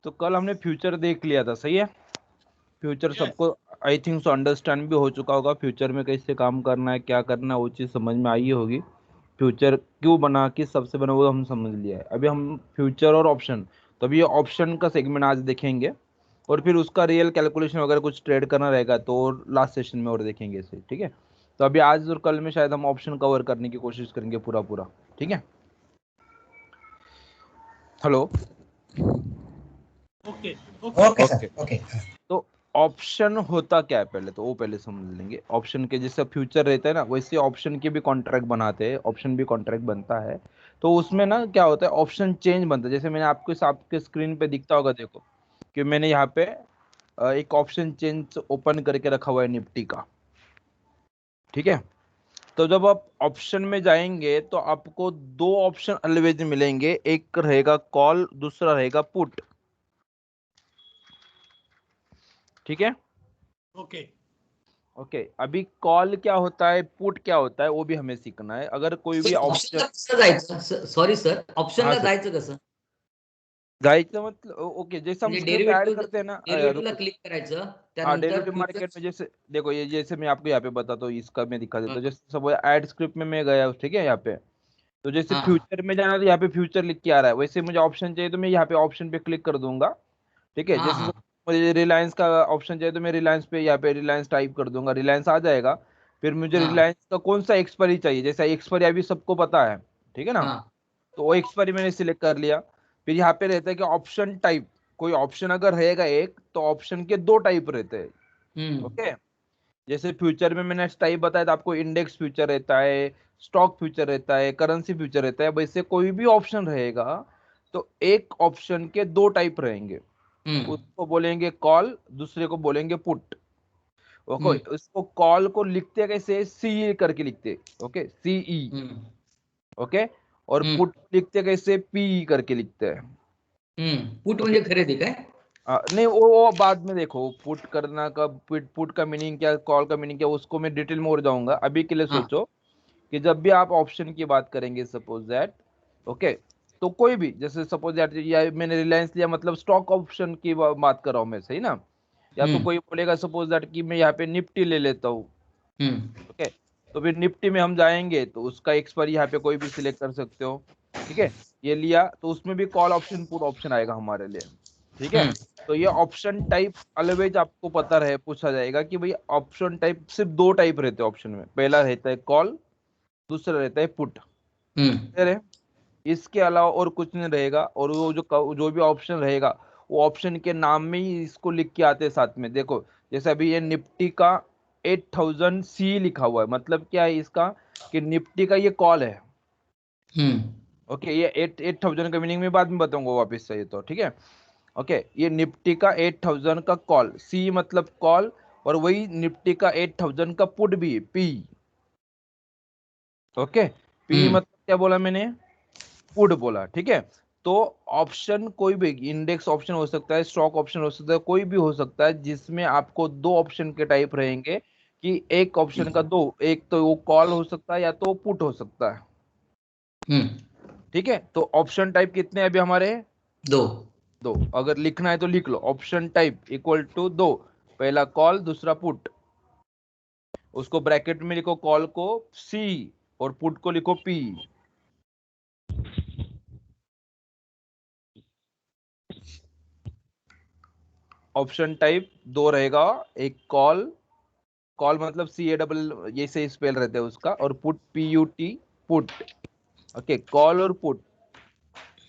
तो कल हमने फ्यूचर देख लिया था, सही है। फ्यूचर सबको आई थिंक सो अंडरस्टैंड भी हो चुका होगा, फ्यूचर में कैसे काम करना है, क्या करना है, वो चीज़ समझ में आई होगी। फ्यूचर क्यों बना, किस सबसे बना, वो हम समझ लिया है। अभी हम फ्यूचर और ऑप्शन, तो अभी ये ऑप्शन का सेगमेंट आज देखेंगे, और फिर उसका रियल कैलकुलेशन वगैरह कुछ ट्रेड करना रहेगा तो लास्ट सेशन में और देखेंगे इसे, ठीक है। तो अभी आज और कल में शायद हम ऑप्शन कवर करने की कोशिश करेंगे पूरा पूरा, ठीक है। Hello. Okay okay okay, sir, okay. तो ऑप्शन होता क्या है पहले, तो वो पहले समझ लेंगे। ऑप्शन के जैसे फ्यूचर रहता है ना, वैसे ऑप्शन के भी कॉन्ट्रैक्ट बनाते हैं, ऑप्शन भी कॉन्ट्रैक्ट बनता है। तो उसमें ना क्या होता है, ऑप्शन चेंज बनता है। जैसे मैंने आपके स्क्रीन पे दिखता होगा, देखो कि मैंने यहाँ पे एक ऑप्शन चेंज ओपन करके रखा हुआ है निफ्टी का, ठीक है। तो जब आप ऑप्शन में जाएंगे तो आपको दो ऑप्शन ऑलवेज मिलेंगे, एक रहेगा कॉल, दूसरा रहेगा पुट, ठीक है। ओके ओके, अभी कॉल क्या होता है, पुट क्या होता है, वो भी हमें सीखना है। अगर कोई भी ऑप्शनला ऑप्शन, कसं जायचं? सॉरी सर, हाँ ऑप्शनला सर, जायचं कसं? जायचं मतलब ओके, जैसे हम म्हणजे स्क्रिप्ट ऐड डेरिव्हेटिव्ह करते हैं ना, डेरिव्हेटिव्हला रुको। क्लिक करायचं, हाँ, त्यानंतर डेरिवेटिव मार्केट में फ्युचर्स. जैसे देखो, ये जैसे मैं आपको यहाँ पे बताता हूँ, इसका मैं दिखा देता हूँ। जैसे सब ऐड स्क्रिप्ट में मैं गया, ठीक है, यहाँ पे। तो जैसे हाँ फ्यूचर में जाना तो यहाँ पे फ्यूचर लिख के आ रहा है, वैसे मुझे ऑप्शन चाहिए तो मैं यहाँ पे ऑप्शन पे क्लिक कर दूंगा, ठीक है। हाँ जैसे हाँ मुझे रिलायंस का ऑप्शन चाहिए तो मैं रिलायंस पे, यहाँ पे रिलायंस टाइप कर दूंगा, रिलायंस आ जाएगा। फिर मुझे हाँ रिलायंस का कौन सा एक्सपायरी चाहिए, जैसे एक्सपायरी अभी सबको पता है, ठीक है ना। हाँ तो वो एक्सपायरी मैंने सिलेक्ट कर लिया। फिर यहाँ पे रहता है कि ऑप्शन टाइप, कोई ऑप्शन अगर रहेगा एक, तो ऑप्शन के दो टाइप रहते हैं, हम्म ओके। जैसे फ्यूचर में मैंने टाइप बताया था आपको, इंडेक्स फ्यूचर रहता है, स्टॉक फ्यूचर रहता है, करेंसी फ्यूचर रहता है, वैसे कोई भी ऑप्शन रहेगा तो एक ऑप्शन के दो टाइप रहेंगे। हम्म उसको बोलेंगे कॉल, दूसरे को बोलेंगे पुट, ओके। हम्म उसको कॉल को लिखते कैसे, सी करके लिखते, ओके, सीई, हम्म ओके। और हम्म पुट लिखते कैसे, पी करके लिखते हैं, पुट ओके। म्हणजे खरेदी काय? नहीं, वो बाद में देखो, पुट करना का, पुट का मीनिंग क्या, कॉल का मीनिंग क्या, उसको मैं डिटेल में और जाऊंगा। अभी के लिए हाँ सोचो कि जब भी आप ऑप्शन की बात करेंगे, सपोज दैट, ओके, तो कोई भी, जैसे सपोज दैट, या मैंने रिलायंस लिया, मतलब स्टॉक ऑप्शन की बात कर रहा हूँ मैं, सही ना। या तो हम्म कोई बोलेगा सपोज दैट कि मैं यहाँ पे निफ्टी ले लेता हूँ, हम्म ओके। तो फिर निफ्टी में हम जाएंगे तो उसका एक्सपायरी यहाँ पे कोई भी सिलेक्ट कर सकते हो, ठीक है। ये लिया तो उसमें भी कॉल ऑप्शन, पुट ऑप्शन आएगा हमारे लिए, ठीक है। हम्म तो ये ऑप्शन टाइप ऑलवेज आपको पता रहे, पूछा जाएगा कि भाई ऑप्शन टाइप सिर्फ दो टाइप रहते हैं ऑप्शन में, पहला रहता है कॉल, दूसरा रहता है पुट, हम्म है। इसके अलावा और कुछ नहीं रहेगा। और वो जो भी ऑप्शन रहेगा, वो ऑप्शन के नाम में ही इसको लिख के आते हैं साथ में, देखो। जैसे अभी ये निफ्टी का 8000 सी लिखा हुआ है, मतलब क्या है इसका, कि निफ्टी का ये कॉल है, हम्म ओके। ये 8000 का मीनिंग में बाद में बताऊंगा वापस से, ये तो ठीक है, ओके। ये निफ्टी का 8000 का कॉल, सी मतलब कॉल, और वही निफ्टी का 8000 का पुट भी, पी, ओके। पी हम्म मतलब क्या बोला मैंने, पुट बोला, ठीक है। तो ऑप्शन कोई भी, इंडेक्स ऑप्शन हो सकता है, स्टॉक ऑप्शन हो सकता है, कोई भी हो सकता है, जिसमें आपको दो ऑप्शन के टाइप रहेंगे, कि एक ऑप्शन का दो, एक तो वो कॉल हो सकता है या तो पुट हो सकता है, हम्म ठीक है। तो ऑप्शन टाइप कितने हैं अभी हमारे, दो. दो। अगर लिखना है तो लिख लो, ऑप्शन टाइप इक्वल टू दो, पहला कॉल, दूसरा पुट। उसको ब्रैकेट में लिखो, कॉल को सी और पुट को लिखो पी। ऑप्शन टाइप दो रहेगा, एक कॉल, कॉल मतलब सी ए डबल, ये से स्पेल रहते हैं उसका, और put, P U T, put, okay. Call और पुट,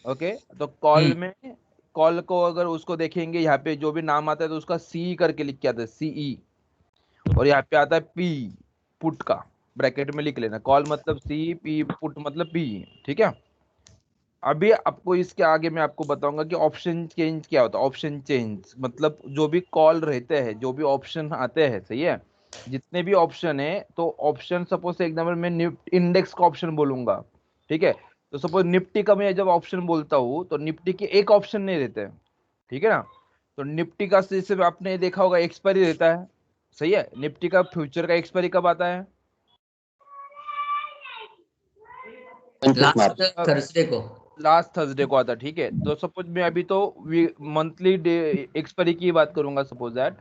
ओके। तो कॉल हम्म में, कॉल को अगर उसको देखेंगे, यहाँ पे जो भी नाम आता है तो उसका सी करके लिख के आता है, सीई। और यहाँ पे आता है पी, पुट का, ब्रैकेट में लिख लेना, कॉल मतलब सी, पी, पुट मतलब पी, ठीक है। अभी आपको इसके आगे मैं आपको बताऊंगा कि ऑप्शन चेंज क्या होता है। ऑप्शन चेंज मतलब जो भी कॉल रहते हैं, जो भी ऑप्शन आते हैं, सही है, जितने भी ऑप्शन है, तो ऑप्शन सपोज एग्जाम्पल मैं इंडेक्स का ऑप्शन बोलूंगा, ठीक है। तो सपोज निफ्टी का मैं जब ऑप्शन बोलता हूँ तो निफ्टी के एक ऑप्शन नहीं रहते हैं, ठीक है ना। तो निफ्टी का जैसे आपने देखा होगा एक्सपायरी रहता है, सही है। निफ्टी का फ्यूचर का एक्सपायरी कब आता है, 25 मार्च. लास्ट थर्सडे को. लास्ट थर्सडे को आता, ठीक है। तो सपोज मैं अभी तो मंथली डे एक्सपायरी की बात करूंगा, सपोज दैट।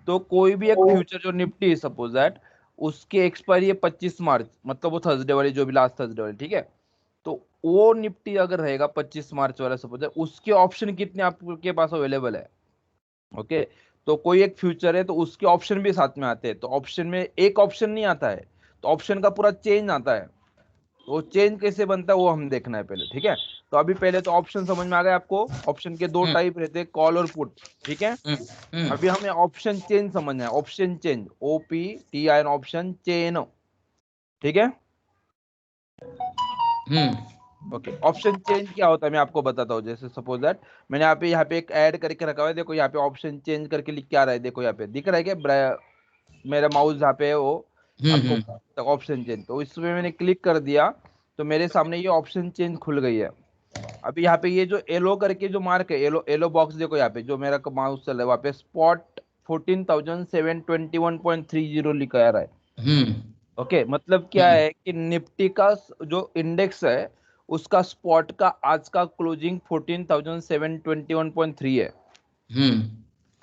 तो कोई भी एक फ्यूचर जो निफ्टी है सपोज दैट, उसकी एक्सपायरी है 25 मार्च, मतलब वो थर्सडे वाली, जो भी लास्ट थर्सडे वाली, ठीक है। तो वो निफ्टी अगर रहेगा 25 मार्च वाला सपोज दैट, उसके ऑप्शन कितने आपके पास अवेलेबल है, ओके। तो कोई एक फ्यूचर है तो उसके ऑप्शन भी साथ में आते हैं, तो ऑप्शन में एक ऑप्शन नहीं आता है, तो ऑप्शन का पूरा चेंज आता है। वो चेंज कैसे बनता है वो हम देखना है पहले, ठीक है। तो अभी पहले तो ऑप्शन समझ में आ गया आपको। ऑप्शन के दो हम्म टाइप रहते हैं, कॉल और पुट, ठीक है। हम्म हम्म अभी हमें ऑप्शन चेंज समझना है, option change, OPTI, option chain, ठीक है। हम्म ओके, ऑप्शन चेंज क्या होता है मैं आपको बताता हूँ। जैसे सपोज दैट मैंने यहाँ पे एक ऐड करके रखा हुआ है, देखो यहाँ पे ऑप्शन चेंज करके लिख के आ रहा है, देखो यहाँ पे दिख रहा है क्या, मेरा माउस यहाँ पे है वो आपको, हम्म ऑप्शन चेंज। तो इसमें मैंने क्लिक कर दिया तो मेरे सामने ये ऑप्शन चेंज खुल गई है। अभी यहाँ पे ये जो एलो करके जो मार्क है, एलो एलो बॉक्स, देखो यहाँ पे जो मेरा माउस चल रहा है वहाँ पे स्पॉट 14,721.30 लिखा आ रहा है। हम्म ओके, मतलब क्या हम्म है कि निफ्टी का जो इंडेक्स है उसका स्पॉट का आज का क्लोजिंग 14,721.3 है। हम्म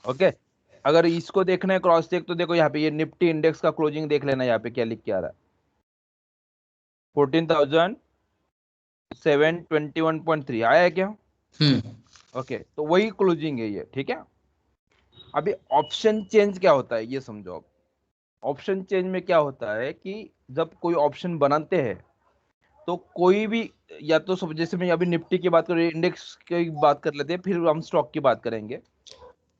ओके, अगर इसको देखना है क्रॉस चेक, तो देखो यहाँ पे ये निफ्टी इंडेक्स का क्लोजिंग देख लेना, यहाँ पे क्या लिख के आ रहा है, 14,721.3 आया है क्या। हम्म ओके, तो वही क्लोजिंग है ये, ठीक है। अभी ऑप्शन चेंज क्या होता है ये समझो आप। ऑप्शन चेंज में क्या होता है कि जब कोई ऑप्शन बनाते हैं तो कोई भी, या तो सब, जैसे मैं अभी निफ्टी की बात करूँ, इंडेक्स की बात कर लेते हैं, फिर हम स्टॉक की बात करेंगे।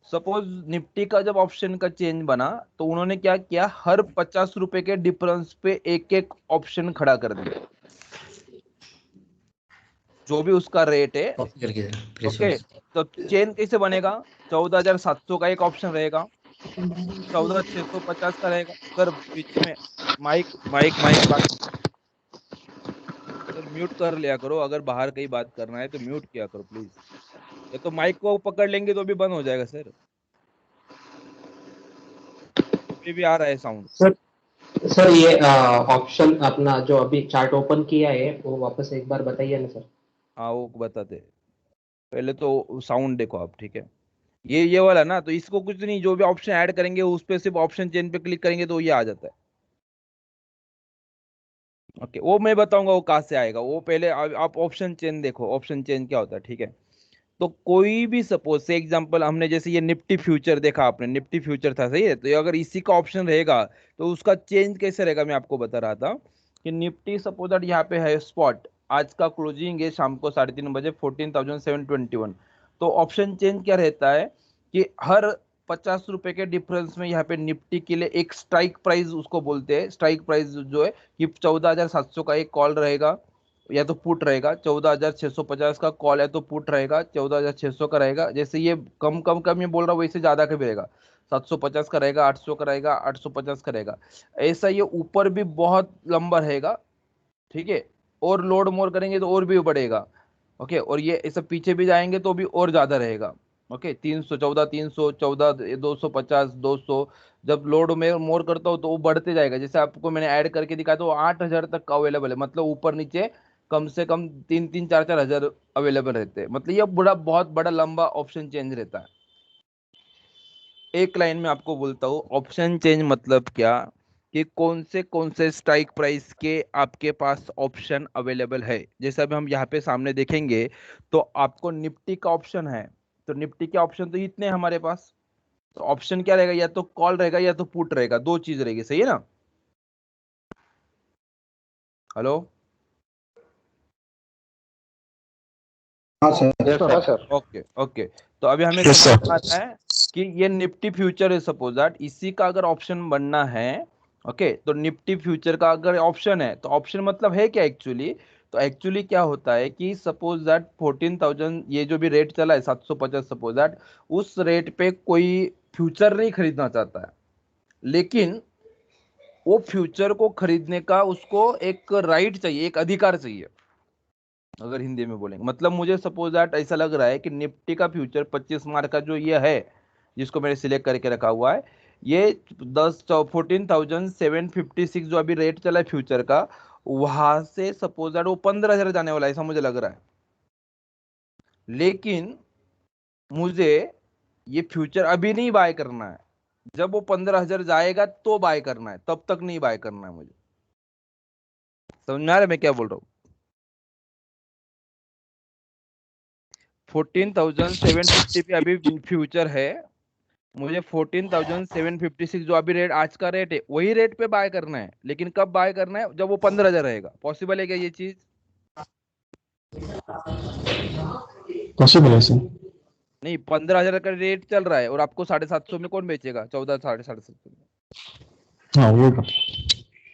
सपोज निफ्टी का जब ऑप्शन का चेंज बना, तो उन्होंने क्या किया, हर 50 रुपए के डिफरेंस पे एक एक ऑप्शन खड़ा कर दिया, जो भी उसका रेट है। कॉपी करके देना ओके, प्रेशर्स तो चेन कैसे बनेगा, 14,700 का एक ऑप्शन रहेगा, 14,650 का रहेगा। सर बीच में माइक माइक माइक बात, सर म्यूट कर लिया करो, अगर बाहर कहीं बात करना है तो म्यूट किया करो प्लीज। ये तो माइक को पकड़ लेंगे तो भी बंद हो जाएगा सर, अभी भी आ रहा है साउंड। सर सर ये ऑप्शन अपना जो अभी चार्ट ओपन किया है वो वापस एक बार बताइए ना सर। हाँ वो बताते हैं। पहले तो साउंड देखो आप, ठीक है। ये वाला ना, तो इसको कुछ नहीं, जो भी ऑप्शन ऐड करेंगे उस पे सिर्फ ऑप्शन चेन पे क्लिक करेंगे तो ये आ जाता है। ओके, वो मैं बताऊंगा वो कहाँ से आएगा, वो पहले आप ऑप्शन चेन देखो, ऑप्शन चेन क्या होता है, ठीक है। तो कोई भी सपोज से एग्जांपल, हमने जैसे ये निफ्टी फ्यूचर देखा, आपने निफ्टी फ्यूचर था, सही है। तो ये अगर इसी का ऑप्शन रहेगा तो उसका चेंज कैसे रहेगा, मैं आपको बता रहा था कि निफ्टी सपोज दैट यहाँ पे है स्पॉट, आज का क्लोजिंग है शाम को 3:30 बजे 14,721। तो ऑप्शन चेंज क्या रहता है कि हर 50 रुपए के डिफरेंस में यहाँ पे निफ्टी के लिए एक स्ट्राइक प्राइस उसको बोलते हैं, स्ट्राइक प्राइस जो है कि 14,700 का एक कॉल रहेगा या तो पुट रहेगा, 14,650 का कॉल है तो पुट रहेगा, 14,600 का रहेगा। जैसे ये कम कम कम ये बोल रहा हूँ, वैसे ज्यादा का भी रहेगा, 750 का रहेगा, 800 का रहेगा, 850 का रहेगा। ऐसा ये ऊपर भी बहुत लंबा रहेगा, ठीक है। और लोड मोर करेंगे तो और भी बढ़ेगा। ओके, और ये ऐसा पीछे भी जाएंगे तो भी और ज्यादा रहेगा। ओके, 300, 14, 314, 250, 200, जब लोड में मोर करता हूँ तो वो बढ़ते जाएगा। जैसे आपको मैंने ऐड करके दिखाया तो 8,000 तक का अवेलेबल है, मतलब ऊपर नीचे कम से कम 3-3, 4-4 हजार अवेलेबल रहते हैं। मतलब ये बड़ा बहुत बड़ा लंबा ऑप्शन चेंज रहता है। एक लाइन में आपको बोलता हूँ, ऑप्शन चेंज मतलब क्या, कि कौन से स्ट्राइक प्राइस के आपके पास ऑप्शन अवेलेबल है। जैसे अभी हम यहाँ पे सामने देखेंगे तो आपको निफ्टी का ऑप्शन है, तो निफ्टी के ऑप्शन तो इतने हैं हमारे पास। तो ऑप्शन क्या रहेगा, या तो कॉल रहेगा या तो पुट रहेगा, दो चीज रहेगी, सही है ना। हेलो। हाँ सर। हाँ सर। ओके ओके, तो अभी हमें यस समझ में सर। आता है कि ये निफ्टी फ्यूचर है सपोज दैट, इसी का अगर ऑप्शन बनना है, ओके, तो निफ्टी फ्यूचर का अगर ऑप्शन है तो ऑप्शन मतलब है क्या एक्चुअली। तो एक्चुअली क्या होता है कि सपोज दैट 14,000 ये जो भी रेट चला है 750 सपोज दैट, उस रेट पे कोई फ्यूचर नहीं खरीदना चाहता है, लेकिन वो फ्यूचर को खरीदने का उसको एक राइट चाहिए, एक अधिकार चाहिए। अगर हिंदी में बोलेंगे, मतलब मुझे सपोज दैट ऐसा लग रहा है कि निफ्टी का फ्यूचर 25 मार्क का जो ये है, जिसको मैंने सिलेक्ट करके रखा हुआ है, ये 14,756 जो अभी रेट चला है फ्यूचर का, वहां से सपोज दैट वो 15,000 जाने वाला है, ऐसा मुझे लग रहा है। लेकिन मुझे ये फ्यूचर अभी नहीं बाय करना है, जब वो 15,000 जाएगा तो बाय करना है, तब तक नहीं बाय करना है मुझे। समझ में आ रहा है मैं क्या बोल रहा हूँ? 14,750 पे अभी फ्यूचर है, मुझे 14,756 जो अभी रेट आज का रेट है वही रेट पे बाय करना है, लेकिन कब बाय करना है? जब वो 15,000 रहेगा। पॉसिबल है क्या ये चीज? पॉसिबल है सर। नहीं, 15,000 का रेट चल रहा है और आपको 750 में कौन बेचेगा? 14 750 में। हाँ वो बात।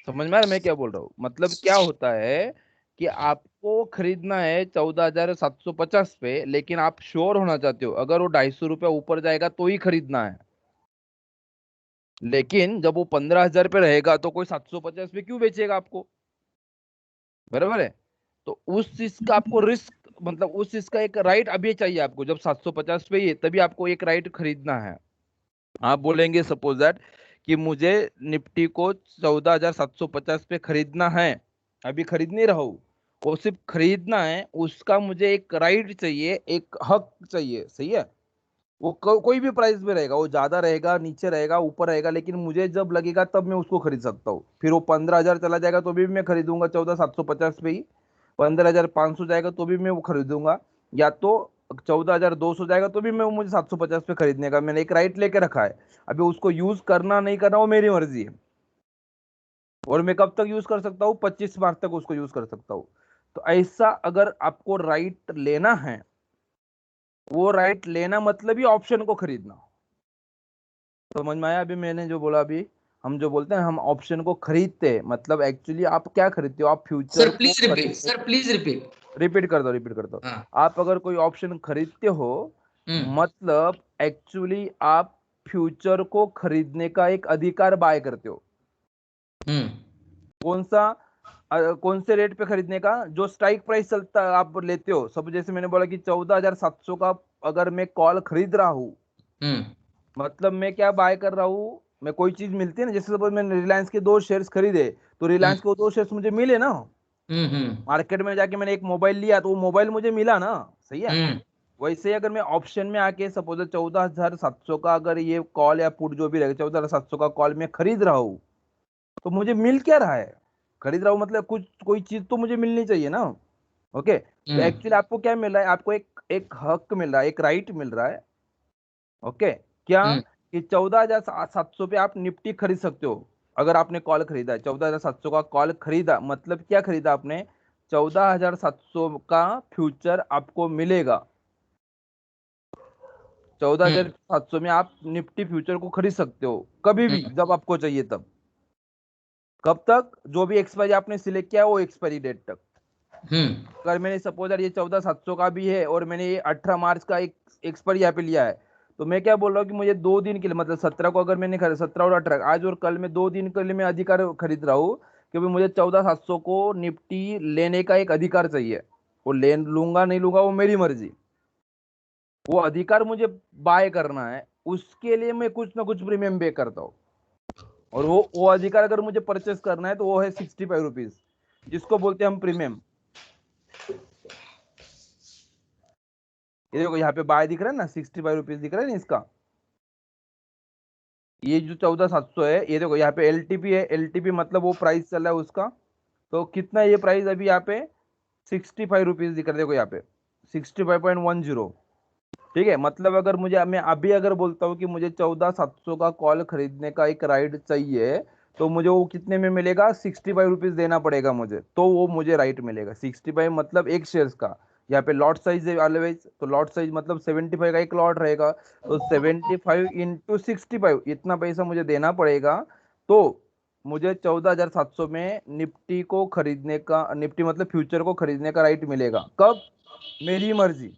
समझ में आ रहा है मैं क्या बोल रहा हूँ? मतलब क्या होता है कि आपको खरीदना है 14,750 पे, लेकिन आप श्योर होना चाहते हो अगर वो 250 रुपया ऊपर जाएगा तो ही खरीदना है। लेकिन जब वो 15,000 पे रहेगा तो कोई 750 पे क्यों बेचेगा आपको? बराबर है? तो उस चीज का आपको रिस्क, मतलब उस चीज का एक राइट अभी चाहिए आपको। जब 750 पे ही है तभी आपको एक राइट खरीदना है। आप बोलेंगे सपोज दैट कि मुझे निफ्टी को 14,750 पे खरीदना है, अभी खरीद नहीं रहा हूँ, वो सिर्फ खरीदना है, उसका मुझे एक राइट चाहिए, एक हक चाहिए। सही है? वो कोई भी प्राइस में रहेगा, वो ज्यादा रहेगा, नीचे रहेगा, ऊपर रहेगा, लेकिन मुझे जब लगेगा तब मैं उसको खरीद सकता हूँ। फिर वो 15,000 चला जाएगा तो भी मैं खरीदूंगा 14,750 पे ही, 15,500 जाएगा तो भी मैं वो खरीदूंगा, या तो 14,200 जाएगा तो भी मैं, मुझे 750 पे खरीदने का मैंने एक राइट लेके रखा है। अभी उसको यूज करना नहीं करना वो मेरी मर्जी है, और मैं कब तक यूज कर सकता हूँ? 25 मार्च तक उसको यूज कर सकता हूँ। तो ऐसा अगर आपको राइट लेना है, वो राइट लेना मतलब ही ऑप्शन को खरीदना। समझ में आया अभी मैंने जो बोला? अभी हम जो बोलते हैं हम ऑप्शन को खरीदते हैं, मतलब एक्चुअली आप क्या खरीदते हो? आप फ्यूचर सर को प्लीज रिपीट, खरीदते। Sir please repeat. रिपीट कर दो, रिपीट कर दो। हाँ। आप अगर कोई ऑप्शन खरीदते हो, हम्म मतलब एक्चुअली आप फ्यूचर को खरीदने का एक अधिकार बाय करते हो। हम्म कौन सा? कौन से रेट पे खरीदने का? जो स्ट्राइक प्राइस चलता है आप लेते हो। सब जैसे मैंने बोला कि 14,700 का अगर मैं कॉल खरीद रहा हूँ, हम्म मतलब मैं क्या बाय कर रहा हूँ? मैं कोई चीज मिलती है ना, जैसे सपोज मैंने रिलायंस के 2 शेयर्स खरीदे, तो हम्म रिलायंस के वो 2 शेयर्स मुझे मिले ना। हम्म मार्केट में जाके मैंने एक मोबाइल लिया तो वो मोबाइल मुझे मिला ना। सही है? हम्म वैसे ही अगर मैं ऑप्शन में आके सपोज 14,700 का अगर ये कॉल या पुट जो भी रहेगा, 14,700 का कॉल मैं खरीद रहा हूँ, तो मुझे मिल क्या रहा है? खरीद रहा हूँ मतलब कुछ कोई चीज तो मुझे मिलनी चाहिए ना। ओके, तो हम्म एक्चुअली आपको क्या मिल रहा है? आपको एक एक हक मिल रहा है, एक राइट मिल रहा है। ओके, क्या? हम्म कि 14,700 पे आप निफ्टी खरीद सकते हो। अगर आपने कॉल खरीदा है 14,700 का कॉल खरीदा, मतलब क्या खरीदा आपने? 14,700 का फ्यूचर आपको मिलेगा। 14,700 में आप निफ्टी फ्यूचर को खरीद सकते हो कभी भी, हम्म जब आपको चाहिए तब। कब तक? जो भी एक्सपायरी आपने सिलेक्ट किया है वो एक्सपायरी डेट तक। हम्म अगर मैंने सपोज यार ये 14,700 का भी है और मैंने ये 18 मार्च का एक एक्सपायरी यहाँ पे लिया है, तो मैं क्या बोल रहा हूँ कि मुझे 2 दिन के लिए, मतलब 17 को अगर मैंने खरीदा, 17 और 18 आज और कल में 2 दिन के लिए मैं अधिकार खरीद रहा हूँ कि भाई मुझे 14,700 को निफ्टी लेने का एक अधिकार चाहिए। वो ले लूंगा नहीं लूंगा वो मेरी मर्जी, वो अधिकार मुझे बाय करना है, उसके लिए मैं कुछ ना कुछ प्रीमियम पे करता हूँ। और वो अधिकार अगर मुझे परचेस करना है तो वो है 65 रुपीज, जिसको बोलते हैं हम प्रीमियम। ये देखो यहाँ पे बाय दिख रहा है ना, 65 रुपीज दिख रहा है ना इसका। ये जो 14,700 है, ये देखो यहाँ पे एलटीपी है, एलटीपी मतलब वो प्राइस चल रहा है उसका। तो कितना ये प्राइस अभी यहाँ पे? 65 रुपीज दिख रहा है, देखो यहाँ पे 65.10। ठीक है, मतलब अगर मुझे, मैं अभी अगर बोलता हूँ कि मुझे 14,700 का कॉल खरीदने का एक राइट चाहिए, तो मुझे वो कितने में मिलेगा? 65 रुपीज देना पड़ेगा मुझे, तो वो मुझे राइट मिलेगा। 65 मतलब एक शेयर का। यहाँ पे लॉट साइज है ऑलवेज, तो लॉट साइज मतलब 75 का एक लॉट रहेगा, तो 75 इंटू 65 इतना पैसा मुझे देना पड़ेगा। तो मुझे 14,700 में निफ्टी को खरीदने का, निफ्टी मतलब फ्यूचर को खरीदने का राइट मिलेगा। कब? मेरी मर्जी।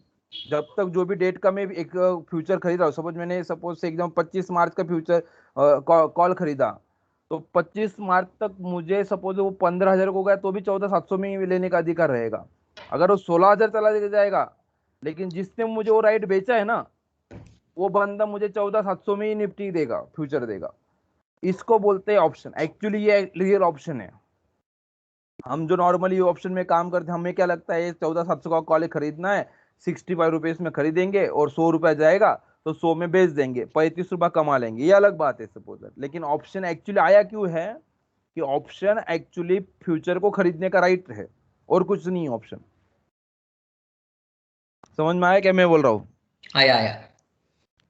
जब तक जो भी डेट का मैं एक फ्यूचर खरीद रहा हूँ, सपोज मैंने सपोज से एकदम 25 मार्च का फ्यूचर कॉल खरीदा, तो 25 मार्च तक मुझे सपोज वो 15,000 को गया तो भी 14,700 में ही लेने का अधिकार रहेगा। अगर वो 16,000 चला जाएगा, लेकिन जिसने मुझे वो राइट बेचा है ना, वो बंदा मुझे 14,700 में ही निफ्टी देगा, फ्यूचर देगा। इसको बोलते हैं ऑप्शन। एक्चुअली ये रियल ऑप्शन है। हम जो नॉर्मली ऑप्शन में काम करते हैं, हमें क्या लगता है 14,700 का कॉल खरीदना है, 65 रुपीज में खरीदेंगे और 100 रुपया जाएगा तो 100 में बेच देंगे, 35 रुपया कमा लेंगे, ये अलग बात है सपोज। लेकिन ऑप्शन एक्चुअली आया क्यों है कि ऑप्शन एक्चुअली फ्यूचर को खरीदने का राइट है और कुछ नहीं है ऑप्शन। समझ में आया क्या मैं बोल रहा हूँ? आया आया।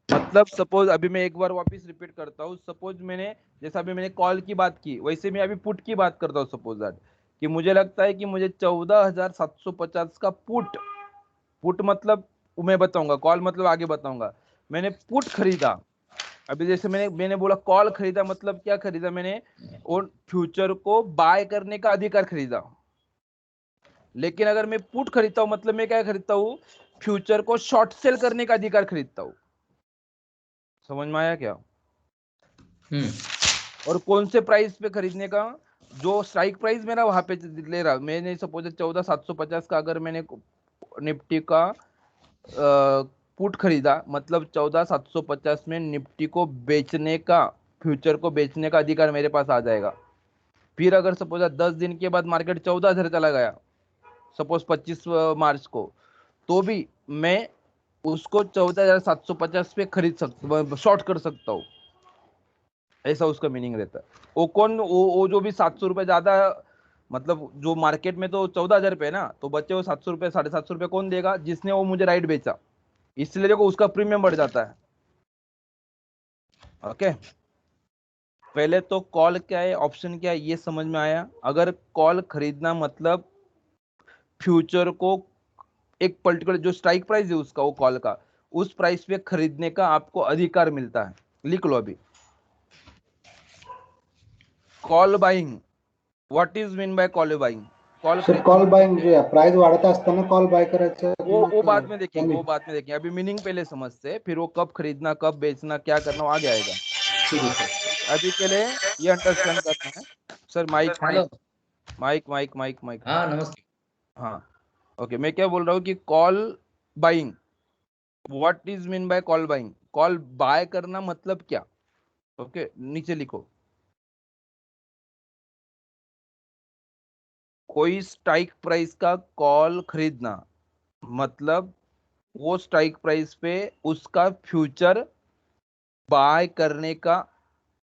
मतलब सपोज अभी मैं एक बार वापस रिपीट करता हूँ, सपोज मैंने जैसा अभी मैंने कॉल की बात की वैसे मैं अभी पुट की बात करता हूँ। सपोज दैट कि मुझे लगता है कि मुझे 14,750 का पुट मतलब मैं बताऊंगा, कॉल मतलब आगे बताऊंगा। मैंने पुट खरीदा, अभी जैसे मैंने बोला कॉल खरीदा मतलब क्या खरीदा मैंने, और फ्यूचर को बाय करने का अधिकार खरीदा। लेकिन अगर मैं पुट खरीदता हूं मतलब मैं क्या खरीदता हूं, फ्यूचर को शॉर्ट सेल करने का अधिकार खरीदता हूं। समझ में आया क्या? और कौन से प्राइस पे खरीदने का, जो स्ट्राइक प्राइस मेरा वहां पे ले रहा, मैंने सपोज 14,750 का अगर मैंने निफ्टी का पुट खरीदा मतलब 14,750 में निफ्टी को बेचने का, फ्यूचर को बेचने का अधिकार मेरे पास आ जाएगा। फिर अगर सपोज 10 दिन के बाद मार्केट 14,000 चला गया सपोज 25 मार्च को, तो भी मैं उसको 14,750 पे खरीद सकता, शॉर्ट कर सकता हूँ। ऐसा उसका मीनिंग रहता है। वो कौन, वो जो भी 700 रुपये ज्यादा, मतलब जो मार्केट में तो 14,000 रुपये ना, तो बच्चे वो 700 रुपये 750 रुपये कौन देगा, जिसने वो मुझे राइट बेचा, इसलिए देखो उसका प्रीमियम बढ़ जाता है। ओके, पहले तो कॉल क्या है, ऑप्शन क्या है, ये समझ में आया। अगर कॉल खरीदना मतलब फ्यूचर को एक पर्टिकुलर जो स्ट्राइक प्राइस है उसका, वो कॉल का, उस प्राइस पे खरीदने का आपको अधिकार मिलता है। लिख लो अभी, call buying, what is mean by call buying? Sir call buying J price वाढत असताना कॉल बाय करायचं, वो बाद में मग देखेंगे, कमी. वो बाद में देखेंगे, अभी मीनिंग पहले समझते हैं, फिर वो कब खरीदना कब बेचना क्या करना वो आगे आएगा। ठीक है सर. अभी के लिए ये अंडरस्टैंड करना है। Sir mike hello. Mike mike mike mike हाँ नमस्ते। हाँ ओके, मैं क्या बोल रहा हूँ कि call buying, what is mean by call buying? Call buy करना मतलब क्या? ओके, नीचे लिखो, कोई स्ट्राइक प्राइस का कॉल खरीदना मतलब वो स्ट्राइक प्राइस पे उसका फ्यूचर बाय करने का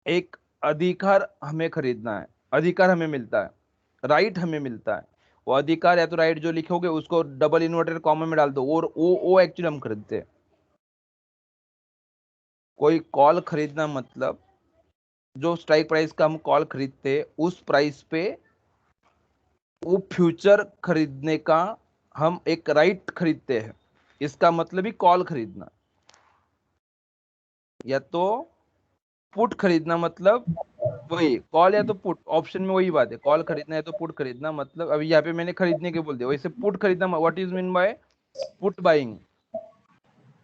एक अधिकार हमें खरीदना है, अधिकार हमें मिलता है, राइट हमें मिलता है। वो अधिकार या तो राइट जो लिखोगे उसको डबल इन्वर्टेड कॉमा में डाल दो, और वो एक्चुअली हम खरीदते हैं। कोई कॉल खरीदना मतलब जो स्ट्राइक प्राइस का हम कॉल खरीदते हैं उस प्राइस पे वो फ्यूचर खरीदने का हम एक राइट खरीदते हैं, इसका मतलब ही कॉल खरीदना। या तो पुट खरीदना मतलब वही कॉल, या तो पुट, ऑप्शन में वही बात है, कॉल खरीदना है तो पुट खरीदना मतलब, अभी यहाँ पे मैंने खरीदने के बोल दिया, वैसे पुट खरीदना what is mean buy put buying?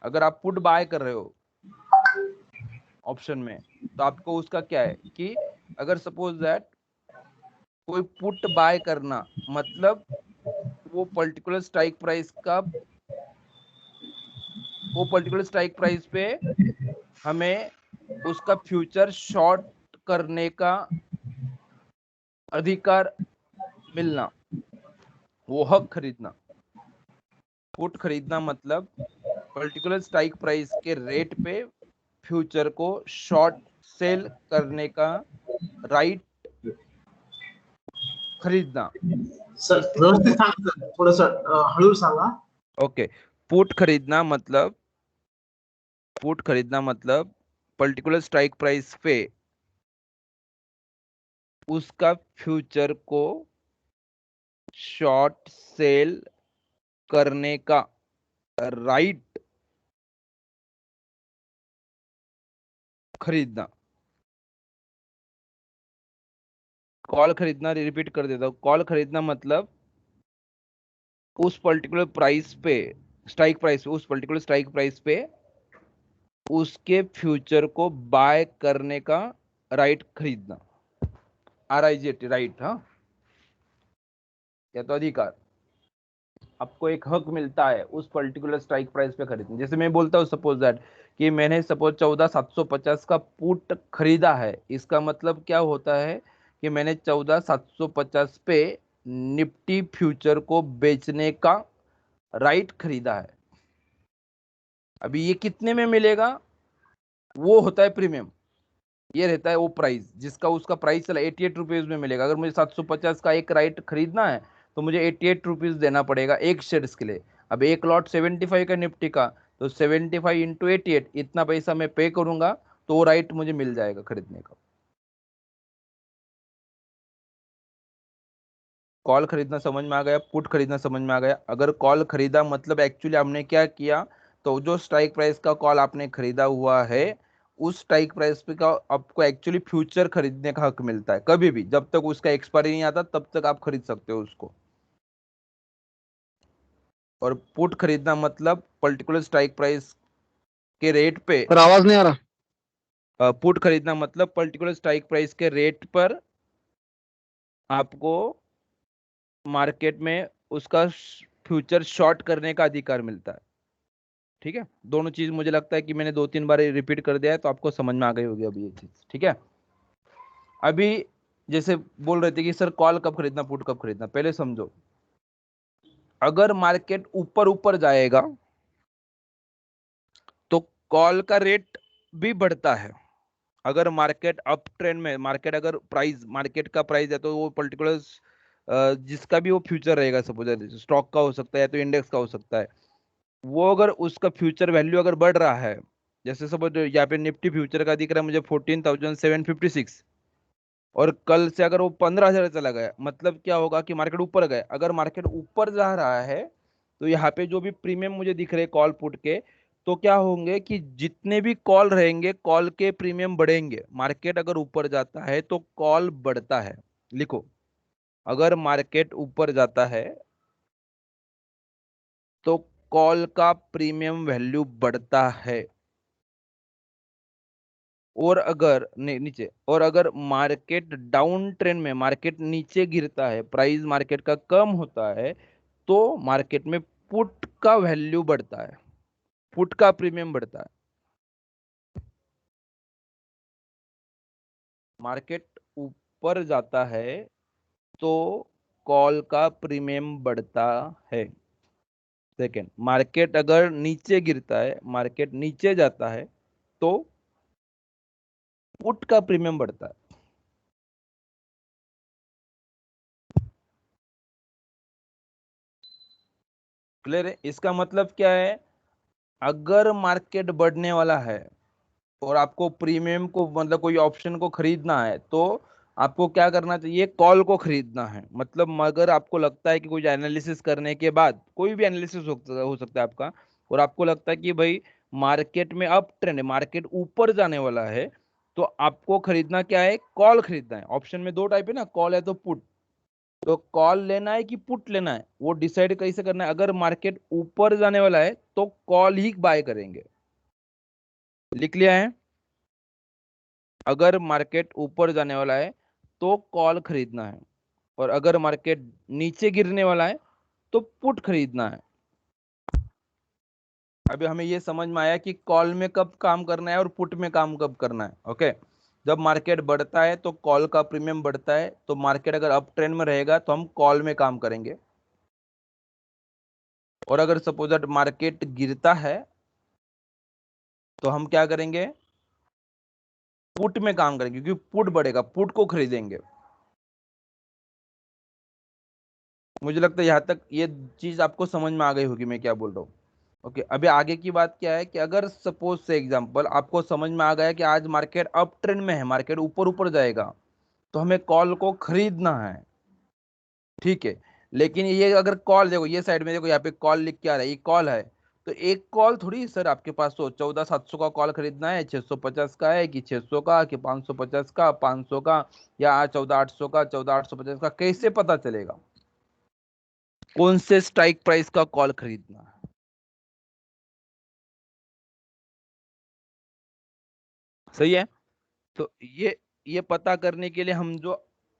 अगर आप पुट बाय कर रहे हो ऑप्शन में तो आपको उसका क्या है कि अगर सपोज दैट कोई पुट बाय करना मतलब वो पर्टिकुलर स्ट्राइक प्राइस का, वो पर्टिकुलर स्ट्राइक प्राइस पे हमें उसका फ्यूचर शॉर्ट करने का अधिकार मिलना, वो हक खरीदना। पुट खरीदना मतलब पर्टिकुलर स्ट्राइक प्राइस के रेट पे फ्यूचर को शॉर्ट सेल करने का राइट खरीदना। सर इसी को व्यवस्थित सांगा सर, थोडस हळू सांगा. ओके, पुट खरीदना मतलब, पुट खरीदना मतलब पर्टिकुलर स्ट्राइक प्राइस पे उसका फ्यूचर को शॉर्ट सेल करने का राइट खरीदना। कॉल खरीदना रिपीट कर देता हूँ, कॉल खरीदना मतलब उस पर्टिकुलर प्राइस पे, स्ट्राइक प्राइस पे, उस पर्टिकुलर स्ट्राइक प्राइस पे उसके फ्यूचर को बाय करने का राइट खरीदना, RIGHT राइट, हाँ, या तो अधिकार। आपको एक हक मिलता है उस पर्टिकुलर स्ट्राइक प्राइस पे खरीदने। जैसे मैं बोलता हूँ सपोज दैट कि मैंने सपोज 14,750 का पुट खरीदा है, इसका मतलब क्या होता है कि मैंने 14,750 पे निफ्टी फ्यूचर को बेचने का राइट खरीदा है। अभी ये कितने में मिलेगा, वो होता है प्रीमियम, ये रहता है वो प्राइस जिसका उसका प्राइस चला 88 रुपीज में मिलेगा। अगर मुझे 750 का एक राइट खरीदना है तो मुझे 88 रुपीज देना पड़ेगा एक शेयर्स के लिए। अब एक लॉट 75 का निफ्टी का, तो 75 इंटू 88 इतना पैसा मैं पे करूंगा तो वो राइट मुझे मिल जाएगा खरीदने का। कॉल खरीदना समझ में आ गया, पुट खरीदना समझ में आ गया। अगर कॉल खरीदा मतलब एक्चुअली हमने क्या किया, तो जो स्ट्राइक प्राइस का कॉल आपने खरीदा हुआ है उस स्ट्राइक प्राइस पे का आपको एक्चुअली फ्यूचर खरीदने का हक मिलता है। कभी भी जब तक उसका एक्सपायरी नहीं आता तब तक आप खरीद सकते हो उसको। और पुट खरीदना मतलब पर्टिकुलर स्ट्राइक प्राइस के रेट पे, पर आवाज नहीं आ रहा। पुट खरीदना मतलब पर्टिकुलर स्ट्राइक प्राइस के रेट पर आपको मार्केट में उसका फ्यूचर शॉर्ट करने का अधिकार मिलता है। ठीक है, दोनों चीज मुझे लगता है कि मैंने 2-3 बार रिपीट कर दिया है तो आपको समझ में आ गई होगी अभी ये चीज। ठीक है, अभी जैसे बोल रहे थे कि सर कॉल कब खरीदना पुट कब खरीदना, पहले समझो। अगर मार्केट ऊपर ऊपर जाएगा तो कॉल का रेट भी बढ़ता है। अगर मार्केट अप ट्रेंड में, मार्केट अगर प्राइस, मार्केट का प्राइस है तो वो पर्टिकुलर जिसका भी वो फ्यूचर रहेगा, सपोज स्टॉक का हो सकता है या तो इंडेक्स का हो सकता है, वो अगर उसका फ्यूचर वैल्यू अगर बढ़ रहा है, जैसे सपोज यहाँ पे निफ्टी फ्यूचर का दिख रहा है मुझे 14,756, और कल से अगर वो 15,000 चला गया, मतलब क्या होगा कि मार्केट ऊपर गया। अगर मार्केट ऊपर जा रहा है तो यहाँ पे जो भी प्रीमियम मुझे दिख रहे कॉल पुट के, तो क्या होंगे कि जितने भी कॉल रहेंगे कॉल के प्रीमियम बढ़ेंगे। मार्केट अगर ऊपर जाता है तो कॉल बढ़ता है। लिखो, अगर मार्केट ऊपर जाता है तो कॉल का प्रीमियम वैल्यू बढ़ता है, और अगर नीचे, और अगर मार्केट डाउन ट्रेंड में, मार्केट नीचे गिरता है, प्राइस मार्केट का कम होता है, तो मार्केट में पुट का वैल्यू बढ़ता है, पुट का प्रीमियम बढ़ता है। मार्केट ऊपर जाता है तो कॉल का प्रीमियम बढ़ता है। सेकेंड, मार्केट अगर नीचे गिरता है, मार्केट नीचे जाता है तो पुट का प्रीमियम बढ़ता है। क्लियर है? इसका मतलब क्या है, अगर मार्केट बढ़ने वाला है और आपको प्रीमियम को मतलब कोई ऑप्शन को खरीदना है तो आपको क्या करना चाहिए, कॉल को खरीदना है। मतलब अगर आपको लगता है कि कोई एनालिसिस करने के बाद, कोई भी एनालिसिस हो सकता है आपका, और आपको लगता है कि भाई मार्केट में अप ट्रेंड है, मार्केट ऊपर जाने वाला है, तो आपको खरीदना क्या है, कॉल खरीदना है। ऑप्शन में दो टाइप है ना, कॉल है तो पुट। तो कॉल लेना है कि पुट लेना है वो डिसाइड कैसे करना है। अगर मार्केट ऊपर जाने वाला है तो कॉल ही बाय करेंगे। लिख लिया है? अगर मार्केट ऊपर जाने वाला है तो कॉल खरीदना है, और अगर मार्केट नीचे गिरने वाला है तो पुट खरीदना है। अभी हमें ये समझ में आया कि कॉल में कब काम करना है और पुट में काम कब करना है। ओके, जब मार्केट बढ़ता है तो कॉल का प्रीमियम बढ़ता है, तो मार्केट अगर अप ट्रेंड में रहेगा तो हम कॉल में काम करेंगे, और अगर सपोज दैट मार्केट गिरता है तो हम क्या करेंगे, पुट में काम करेंगे, क्योंकि पुट बढ़ेगा, पुट को खरीदेंगे। मुझे लगता है यहां तक ये चीज आपको समझ में आ गई होगी मैं क्या बोल रहा हूँ। ओके, अभी आगे की बात क्या है कि अगर सपोज से एग्जांपल आपको समझ में आ गया कि आज मार्केट अप ट्रेंड में है, मार्केट ऊपर ऊपर जाएगा, तो हमें कॉल को खरीदना है। ठीक है, लेकिन ये अगर कॉल देखो, ये साइड में देखो, यहाँ पे कॉल लिख के आ रहा है, ये कॉल है, तो एक कॉल थोड़ी सर आपके पास तो 14,700 का कॉल खरीदना है, 650 का है कि 600 का कि 550 का, 500 का, या 14,800 का, 14,850 का, कैसे पता चलेगा कौन से स्ट्राइक प्राइस का कॉल खरीदना है? सही है? तो ये पता करने के लिए हम जो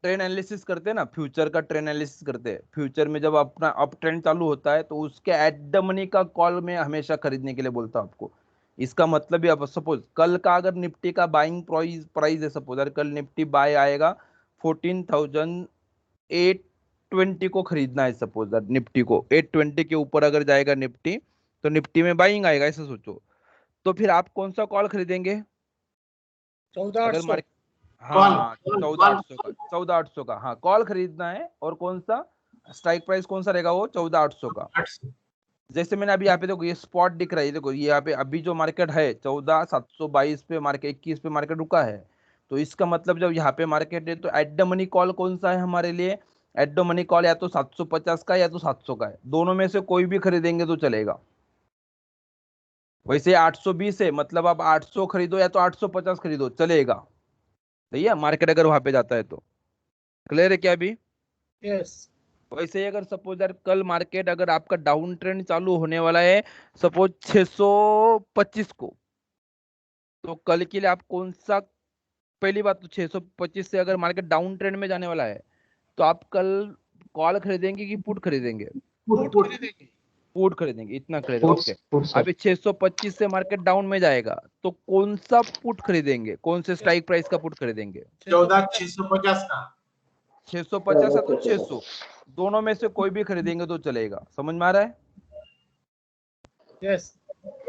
ट्रेंड एनालिसिस करते हैं ना, फ्यूचर का ट्रेंड एनालिसिस करते हैं, फ्यूचर में जब अपना अप ट्रेंड चालू होता है तो उसके एट द मनी का कॉल में हमेशा खरीदने के लिए बोलता हूं आपको। इसका मतलब भी, अब सपोज कल का अगर निफ्टी का बाइंग प्राइस प्राइस है, सपोज अगर कल निफ्टी बाय आएगा 14,820 को खरीदना है, सपोज निफ्टी को 820 के ऊपर अगर जाएगा निफ्टी तो निफ्टी में बाइंग आएगा, ऐसा सोचो। तो फिर आप कौन सा कॉल खरीदेंगे? 14,800 मार्केट, हाँ 14,800 का, 14,800 का, हाँ कॉल खरीदना है। और कौन सा स्ट्राइक प्राइस कौन सा रहेगा? वो 14,800 का। 800। जैसे मैंने अभी यहाँ पे देखो ये स्पॉट दिख रहा है, देखो ये यहाँ पे अभी जो मार्केट है 14,722 पे मार्केट, 21 पे मार्केट रुका है। तो इसका मतलब जब यहाँ पे मार्केट है तो एट द मनी कॉल कौन सा है हमारे लिए? एट द मनी कॉल या तो 750 का या तो 700 का है, दोनों में से कोई भी खरीदेंगे तो चलेगा। वैसे 820 है, मतलब आप 800 खरीदो या तो 850 खरीदो चलेगा। सही है, मार्केट अगर वहां पे जाता है तो। क्लियर है क्या अभी? यस वैसे ही अगर सपोज यार कल मार्केट अगर आपका डाउन ट्रेंड चालू होने वाला है सपोज 625 को, तो कल के लिए आप कौन सा, पहली बात तो 625 से अगर मार्केट डाउन ट्रेंड में जाने वाला है तो आप कल कॉल खरीदेंगे कि पुट खरीदेंगे? पुट खरीदेंगे। पुट खरीदेंगे, इतना क्लियर है, ओके। पुट्स अभी 625 से मार्केट डाउन में जाएगा तो कौन सा पुट खरीदेंगे, कौन से स्ट्राइक प्राइस का पुट खरीदेंगे? 14,650 का। 650 है तो 600, दोनों में से कोई भी खरीदेंगे तो चलेगा। समझ में आ रहा है? यस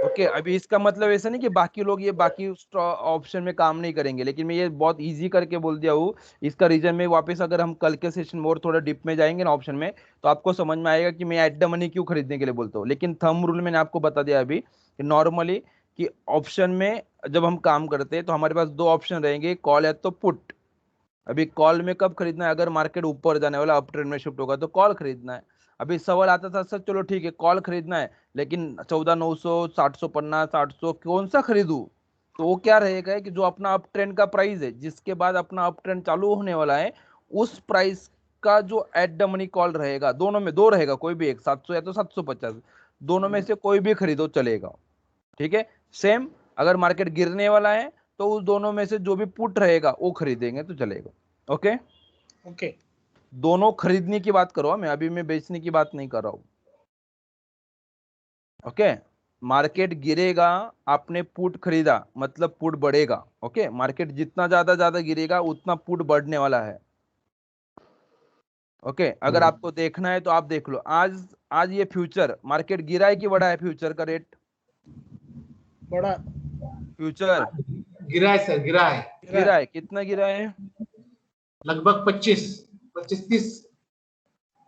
ओके अभी इसका मतलब ऐसा नहीं कि बाकी लोग ये बाकी ऑप्शन में काम नहीं करेंगे, लेकिन मैं ये बहुत इजी करके बोल दिया हूँ। इसका रीजन में वापस अगर हम कल के सेशन में और थोड़ा डिप में जाएंगे ना ऑप्शन में, तो आपको समझ में आएगा कि मैं एट द मनी क्यों खरीदने के लिए बोलता हूँ। लेकिन थंब रूल मैंने आपको बता दिया अभी कि नॉर्मली कि ऑप्शन में जब हम काम करते हैं तो हमारे पास दो ऑप्शन रहेंगे, कॉल या तो पुट। अभी कॉल में कब खरीदना है? अगर मार्केट ऊपर जाने वाला अप ट्रेंड में शिफ्ट होगा तो कॉल खरीदना है। अभी सवाल आता था सर चलो ठीक है कॉल खरीदना है, लेकिन 14,900, 750, 800 कौन सा खरीदूं? तो वो क्या रहेगा कि जो अपना अप ट्रेंड का प्राइस है, जिसके बाद अपना अप ट्रेंड चालू होने वाला है, उस प्राइस का जो एट द मनी कॉल रहेगा, दोनों में दो रहेगा, कोई भी एक, 700 या तो 750, दोनों में से कोई भी खरीदो चलेगा। ठीक है, सेम अगर मार्केट गिरने वाला है तो उस दोनों में से जो भी पुट रहेगा वो खरीदेंगे तो चलेगा। ओके, ओके दोनों खरीदने की बात करो, मैं अभी मैं बेचने की बात नहीं कर रहा हूं। ओके, मार्केट गिरेगा, आपने पुट खरीदा मतलब पुट बढ़ेगा। ओके, मार्केट जितना ज्यादा गिरेगा उतना पुट बढ़ने वाला है। ओके, अगर आपको देखना है तो आप देख लो, आज आज ये फ्यूचर मार्केट गिरा है कि बढ़ा है? फ्यूचर का रेट, बड़ा फ्यूचर गिरा है सर, गिरा है गिरा है, कितना गिरा है? लगभग 25-30।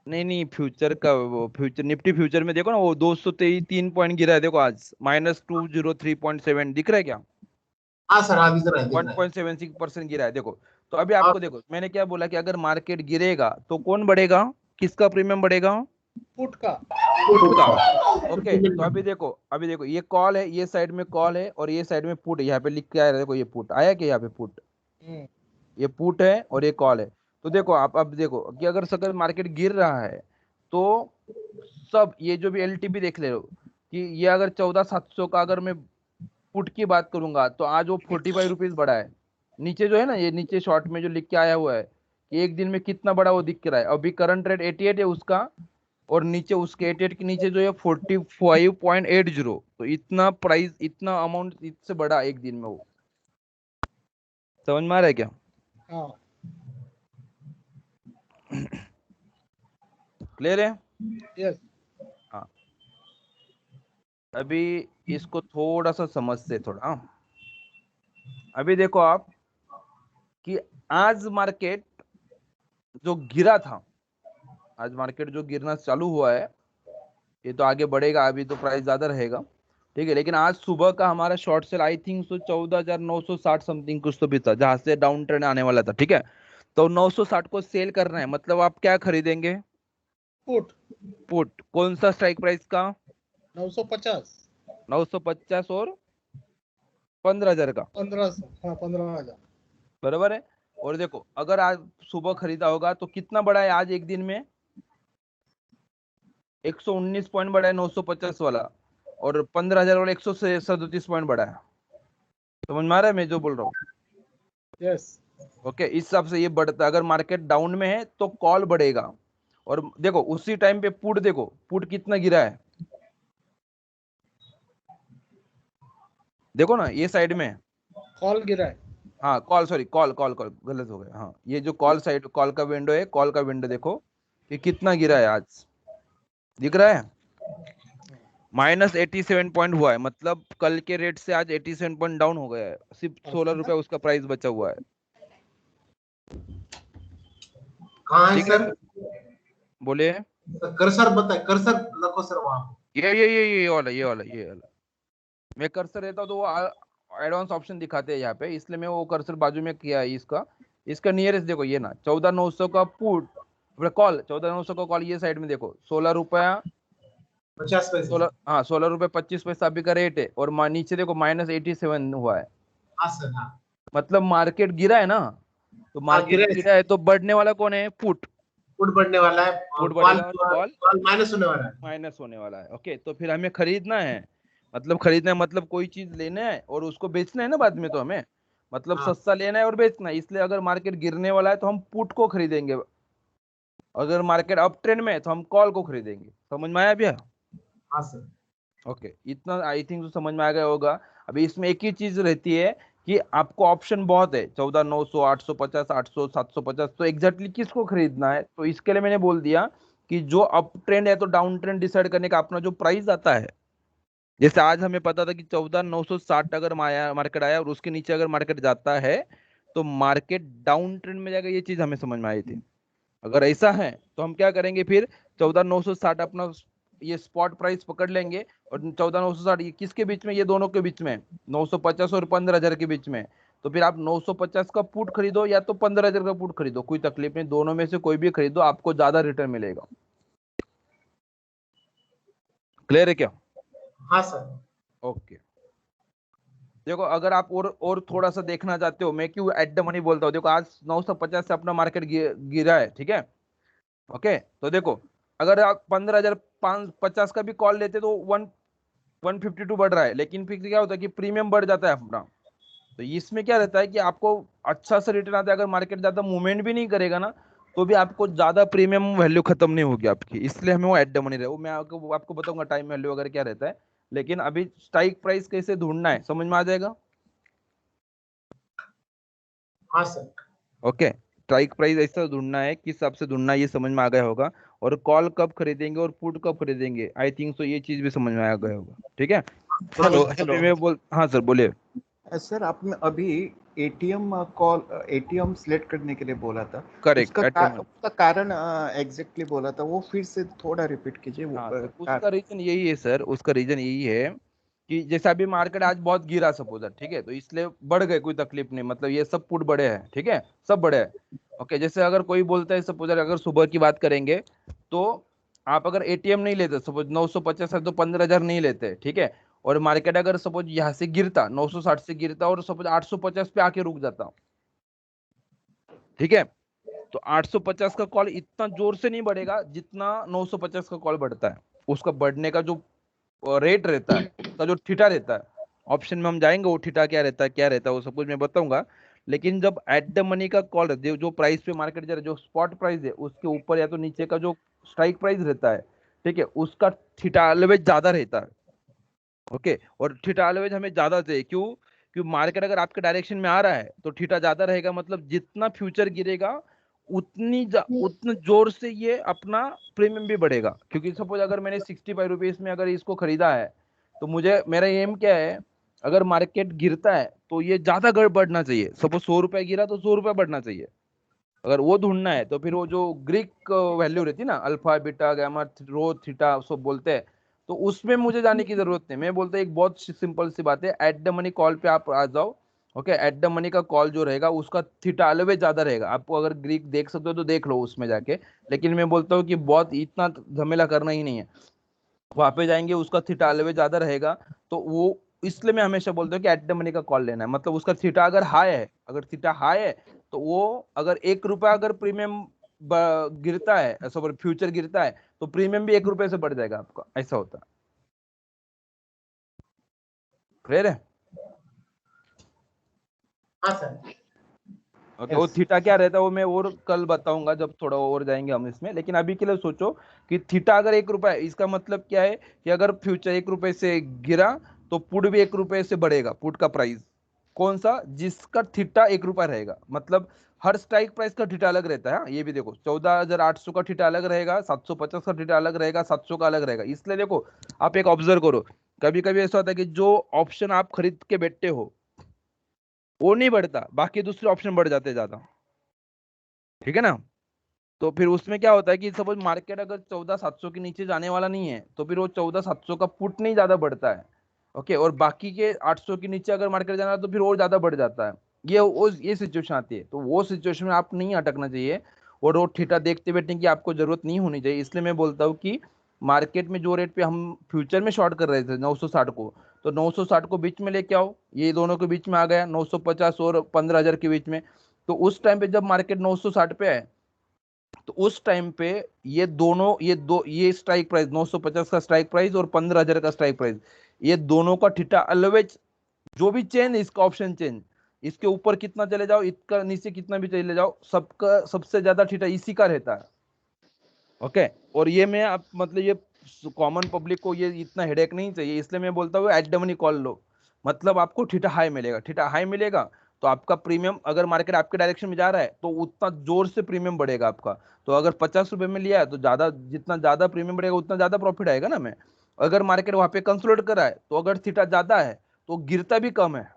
नहीं फ्यूचर का, वो फ्यूचर निफ्टी फ्यूचर में देखो ना, वो 223 पॉइंट गिरा है देखो आज, -203.7 दिख रहा है क्या? हाँ सर, हाँ दिख रहा है, दिख रहा है। 1.76% गिरा है देखो। तो अभी और आपको देखो मैंने क्या बोला कि अगर मार्केट गिरेगा तो कौन बढ़ेगा, किसका प्रीमियम बढ़ेगा? पुट का पुट का। ओके, तो अभी देखो ये कॉल है, ये साइड में कॉल है और ये साइड में पुट है। यहाँ पे लिख के आया देखो, ये पुट आया कि यहाँ पे पुट, ये पुट है और ये कॉल है। तो देखो आप अब देखो कि अगर मार्केट गिर रहा है तो सब ये जो भी एलटीपी देख ले लो कि ये अगर 14,700 का अगर मैं पुट की बात करूंगा तो आज वो 45 रुपीज बढ़ा है। नीचे जो है ना, ये नीचे शॉर्ट में जो लिख के आया हुआ है कि एक दिन में कितना बड़ा वो दिख रहा है, अभी करंट रेट 88 है उसका, और नीचे उसके 88 के नीचे जो है 45.80। तो इतना प्राइस, इतना अमाउंट इससे बड़ा एक दिन में वो, समझ में आ रहा है क्या? हाँ क्लियर है? यस हाँ, अभी इसको थोड़ा सा समझते थोड़ा। अभी देखो आप कि आज मार्केट जो गिरा था, आज मार्केट जो गिरना चालू हुआ है, ये तो आगे बढ़ेगा, अभी तो प्राइस ज्यादा रहेगा। ठीक है, लेकिन आज सुबह का हमारा short cell I think so 14,960 something कुछ तो भी था, जहां से डाउन ट्रेंड आने वाला था। ठीक है, तो 960 को सेल करना है, मतलब आप क्या खरीदेंगे? Put put. कौन सा स्ट्राइक प्राइस का? 950 950 और 15,000 का, 1500 हाँ 15,000 बराबर है। और देखो अगर आज सुबह खरीदा होगा तो कितना बढ़ा है आज एक दिन में? 119 पॉइंट बढ़ा है 950 वाला, और 15,000 वाला 137 पॉइंट बढ़ा है। समझ में आ रहा है मैं जो बोल रहा हूँ? यस ओके, इस हिसाब से ये बढ़ता है। अगर मार्केट डाउन में है तो कॉल बढ़ेगा। और देखो उसी टाइम पे पुट, देखो पुट कितना गिरा है, देखो ना ये साइड में। कॉल गिरा है हाँ call, sorry call call call गलत हो गया। हाँ, ये जो कॉल साइड, कॉल का विंडो है, कॉल का विंडो देखो कि कितना गिरा है आज, दिख रहा है? -87 पॉइंट हुआ है, मतलब कल के रेट से आज 87 पॉइंट डाउन हो गया है, सिर्फ 16 रुपए उसका प्राइस बचा हुआ है। कहाँ है ठीक है सर? बोलिए। कर्सर बताए, कर्सर रखो सर वहाँ। ये वाला मैं कर्सर रहता हूँ तो वो एडवांस ऑप्शन दिखाते हैं यहाँ पे, इसलिए मैं वो कर्सर बाजू में किया है। इसका नियरेस्ट देखो ये ना 14,900 का पुट कॉल, 14,900 का कॉल ये साइड में देखो 16 रुपया 50 पैसे। 16 रुपए 25 पैसा अभी का रेट है, और नीचे देखो -87 हुआ है, हाँ सर, हाँ। मतलब मार्केट गिरा है ना, तो मार्केट गिरा है तो बढ़ने वाला कौन है? पुट बढ़ने वाला है, पुट बढ़ेगा और कॉल माइनस होने वाला है। माइनस होने वाला है। ओके, तो फिर हमें खरीदना है, मतलब कोई चीज लेना है और उसको बेचना है ना बाद में, तो हमें मतलब हाँ। सस्ता लेना है और बेचना है, इसलिए अगर मार्केट गिरने वाला है तो हम पुट को खरीदेंगे, अगर मार्केट अप ट्रेंड में है तो हम कॉल को खरीदेंगे। समझ में आया भैया? हाँ सर। ओके, इतना आई थिंक तो समझ में आ गया होगा। अभी इसमें एक ही चीज रहती है कि आपको ऑप्शन बहुत है, 14,900, 850, 800, 750, तो एग्जैक्टली किसको खरीदना है, तो इसके लिए मैंने बोल दिया कि जो अप ट्रेंड है तो डाउन ट्रेंड डिसाइड करने का अपना जो प्राइस आता है, जैसे आज हमें पता था कि 14,960 अगर मार्केट आया और उसके नीचे अगर मार्केट जाता है तो मार्केट डाउन ट्रेंड में जाएगा, ये चीज हमें समझ में आई थी। अगर ऐसा है तो हम क्या करेंगे फिर, 14,960 अपना ये स्पॉट प्राइस पकड़ लेंगे, और 14,960 ये किसके बीच में? ये दोनों के बीच में, 950 और 15,000 के बीच में। तो फिर आप 950 का पुट खरीदो या तो 15,000 का पुट खरीदो, कोई तकलीफ नहीं, दोनों में से कोई भी खरीदो, आपको ज्यादा रिटर्न मिलेगा। क्लियर है क्या? हाँ सर। ओके, देखो अगर आप और थोड़ा सा देखना चाहते हो, मैं क्यों एट द मनी बोलता हूँ, देखो आज 950 से अपना मार्केट गिरा है, ठीक है। ओके, तो देखो अगर आप 15,550 का भी कॉल लेते तो 152 बढ़ रहा है, लेकिन फिर क्या होता है कि प्रीमियम बढ़ जाता है अपना। तो इसमें क्या रहता है कि आपको अच्छा सा रिटर्न आता है, अगर मार्केट ज्यादा मूवमेंट भी नहीं करेगा ना तो भी आपको ज्यादा प्रीमियम वैल्यू खत्म नहीं होगी आपकी, इसलिए हमें वो एट द मनी रहे। वो मैं आपको बताऊंगा टाइम वैल्यू अगर क्या रहता है, लेकिन अभी स्ट्राइक प्राइस कैसे ढूंढना है समझ में आ जाएगा। हाँ सर। ओके, स्ट्राइक प्राइस ऐसा ढूंढना है, किस हिसाब से ढूंढना है ये समझ में आ गया होगा, और कॉल कब खरीदेंगे और पुट कब खरीदेंगे, आई थिंक सो ये चीज भी समझ में आ गया होगा। ठीक है, हेलो अभी हेलो मैं हाँ सर बोलिए। सर, आपने अभी एटीएम सिलेक्ट करने के लिए बोला था, करेक्ट, उसका कारण एग्जैक्टली बोला था, वो फिर से थोड़ा रिपीट कीजिए। हाँ सर, उसका रीजन यही है सर, उसका रीजन यही है कि जैसे अभी मार्केट आज बहुत गिरा सपोज, ठीक है, तो इसलिए बढ़ गए, कोई तकलीफ नहीं, मतलब ये सब पुट बड़े हैं, ठीक है, सब बड़े हैं। ओके, जैसे अगर कोई बोलता है सपोज, अगर सुबह की बात करेंगे तो आप अगर एटीएम नहीं लेते सपोज 950 है तो 15,000 नहीं लेते, ठीक है, और मार्केट अगर सपोज यहाँ से गिरता 960 से गिरता और सपोज 850 पे आके रुक जाता, ठीक है, तो 850 का कॉल इतना जोर से नहीं बढ़ेगा जितना 950 का कॉल बढ़ता है। उसका बढ़ने का जो रेट रहता है, उसका जो थीटा रहता है, ऑप्शन में हम जाएंगे वो थीटा क्या रहता है वो सब कुछ मैं बताऊंगा। लेकिन जब एट द मनी का कॉल रहता है, जो प्राइस पे मार्केट जा रहा है, जो स्पॉट प्राइस है उसके ऊपर या तो नीचे का जो स्ट्राइक प्राइस रहता है, ठीक है, उसका थीटा एवरेज ज्यादा रहता है। ओके, और थीटा एवरेज हमें ज्यादा चाहिए, क्यों? क्योंकि मार्केट अगर आपके डायरेक्शन में आ रहा है तो थीटा ज्यादा रहेगा, मतलब जितना फ्यूचर गिरेगा उतना जोर से ये अपना प्रीमियम भी बढ़ेगा। क्योंकि सपोज अगर मैंने 65 रुपीज में अगर इसको खरीदा है तो मुझे मेरा एम क्या है, अगर मार्केट गिरता है तो ये ज्यादा बढ़ना चाहिए, सपोज 100 रुपए गिरा तो 100 रुपए बढ़ना चाहिए। अगर वो ढूंढना है तो फिर वो जो ग्रीक वैल्यू रहती है ना, अल्फा बीटा गामा रो थीटा सब बोलते हैं, तो उसमें मुझे जाने की जरूरत नहीं। मैं बोलता एक बहुत सिंपल सी बात है, एट द मनी कॉल पे आप आ जाओ। ओके, एट द मनी का कॉल जो रहेगा उसका थीटा ऑलवेज ज्यादा रहेगा। आपको अगर ग्रीक देख सकते हो तो देख लो उसमें जाके, लेकिन मैं बोलता हूँ कि बहुत इतना झमेला करना ही नहीं है, वहां पे जाएंगे उसका थीटा ऑलवेज ज्यादा रहेगा। तो वो इसलिए मैं हमेशा बोलता हूँ कि एट द मनी का कॉल लेना है, मतलब उसका थीटा अगर हाई है, तो वो अगर 1 रुपया अगर प्रीमियम गिरता है, सॉरी फ्यूचर गिरता है तो प्रीमियम भी 1 रुपये से बढ़ जाएगा आपका, ऐसा होता है। क्लियर है? हाँ सर। ओके, वो थीटा क्या रहता है वो मैं और कल बताऊंगा जब थोड़ा और जाएंगे हम इसमें, लेकिन अभी के लिए सोचो कि थीटा अगर 1 रुपया है, इसका मतलब क्या है कि अगर फ्यूचर 1 रुपये से गिरा तो पुट भी 1 रुपये से बढ़ेगा, पुट का प्राइस। कौन सा? जिसका थीटा 1 रुपया रहेगा, मतलब हर स्ट्राइक प्राइस का थीटा अलग रहता है। हाँ, ये भी देखो 14,800 का थीटा अलग रहेगा, 750 का थीटा अलग रहेगा, 700 का अलग रहेगा। इसलिए देखो आप एक ऑब्जर्व करो, कभी कभी ऐसा होता है कि जो ऑप्शन आप खरीद के बैठते हो वो नहीं बढ़ता, बाकी दूसरे ऑप्शन बढ़ जाते ज्यादा, ठीक है ना। तो फिर उसमें क्या होता है कि सपोज मार्केट अगर 14,700 के नीचे जाने वाला नहीं है तो फिर वो 14,700 का पुट नहीं ज्यादा बढ़ता है, ओके, और बाकी के 800 के नीचे अगर मार्केट जाना है तो फिर और ज्यादा बढ़ जाता है। ये सिचुएशन आती है, तो वो सिचुएशन में आप नहीं अटकना चाहिए और वो थीटा देखते बैठने की आपको जरूरत नहीं होनी चाहिए। इसलिए मैं बोलता हूँ कि मार्केट में जो रेट पे हम फ्यूचर में शॉर्ट कर रहे थे 960 को, तो 960 को बीच में लेके आओ, ये दोनों के बीच में आ गया 950 और 15,000 के बीच में। तो उस टाइम पे जब मार्केट 960 पे आए तो उस टाइम पे ये दोनों ये स्ट्राइक प्राइस 950 का स्ट्राइक प्राइस और 15,000 का स्ट्राइक प्राइस, ये दोनों का थीटा ऑलवेज जो भी चेंज इसका ऑप्शन चेंज, इसके ऊपर कितना चले जाओ, इसका नीचे कितना भी चले जाओ, सबका सबसे ज्यादा थीटा इसी का रहता है, ओके। और ये मैं आप मतलब ये कॉमन पब्लिक को ये इतना हेडेक नहीं चाहिए, इसलिए मैं बोलता हूँ एट द मनी कॉल लो, मतलब आपको थीटा हाई मिलेगा। थीटा हाई मिलेगा तो आपका प्रीमियम, अगर मार्केट आपके डायरेक्शन में जा रहा है तो उतना जोर से प्रीमियम बढ़ेगा आपका। तो अगर 50 रुपए में लिया है तो ज्यादा, जितना ज्यादा प्रीमियम बढ़ेगा उतना ज्यादा प्रॉफिट आएगा ना। मैं अगर मार्केट वहां पे कंसोलिडेट कर रहा है तो अगर थीटा ज्यादा है तो गिरता भी कम है,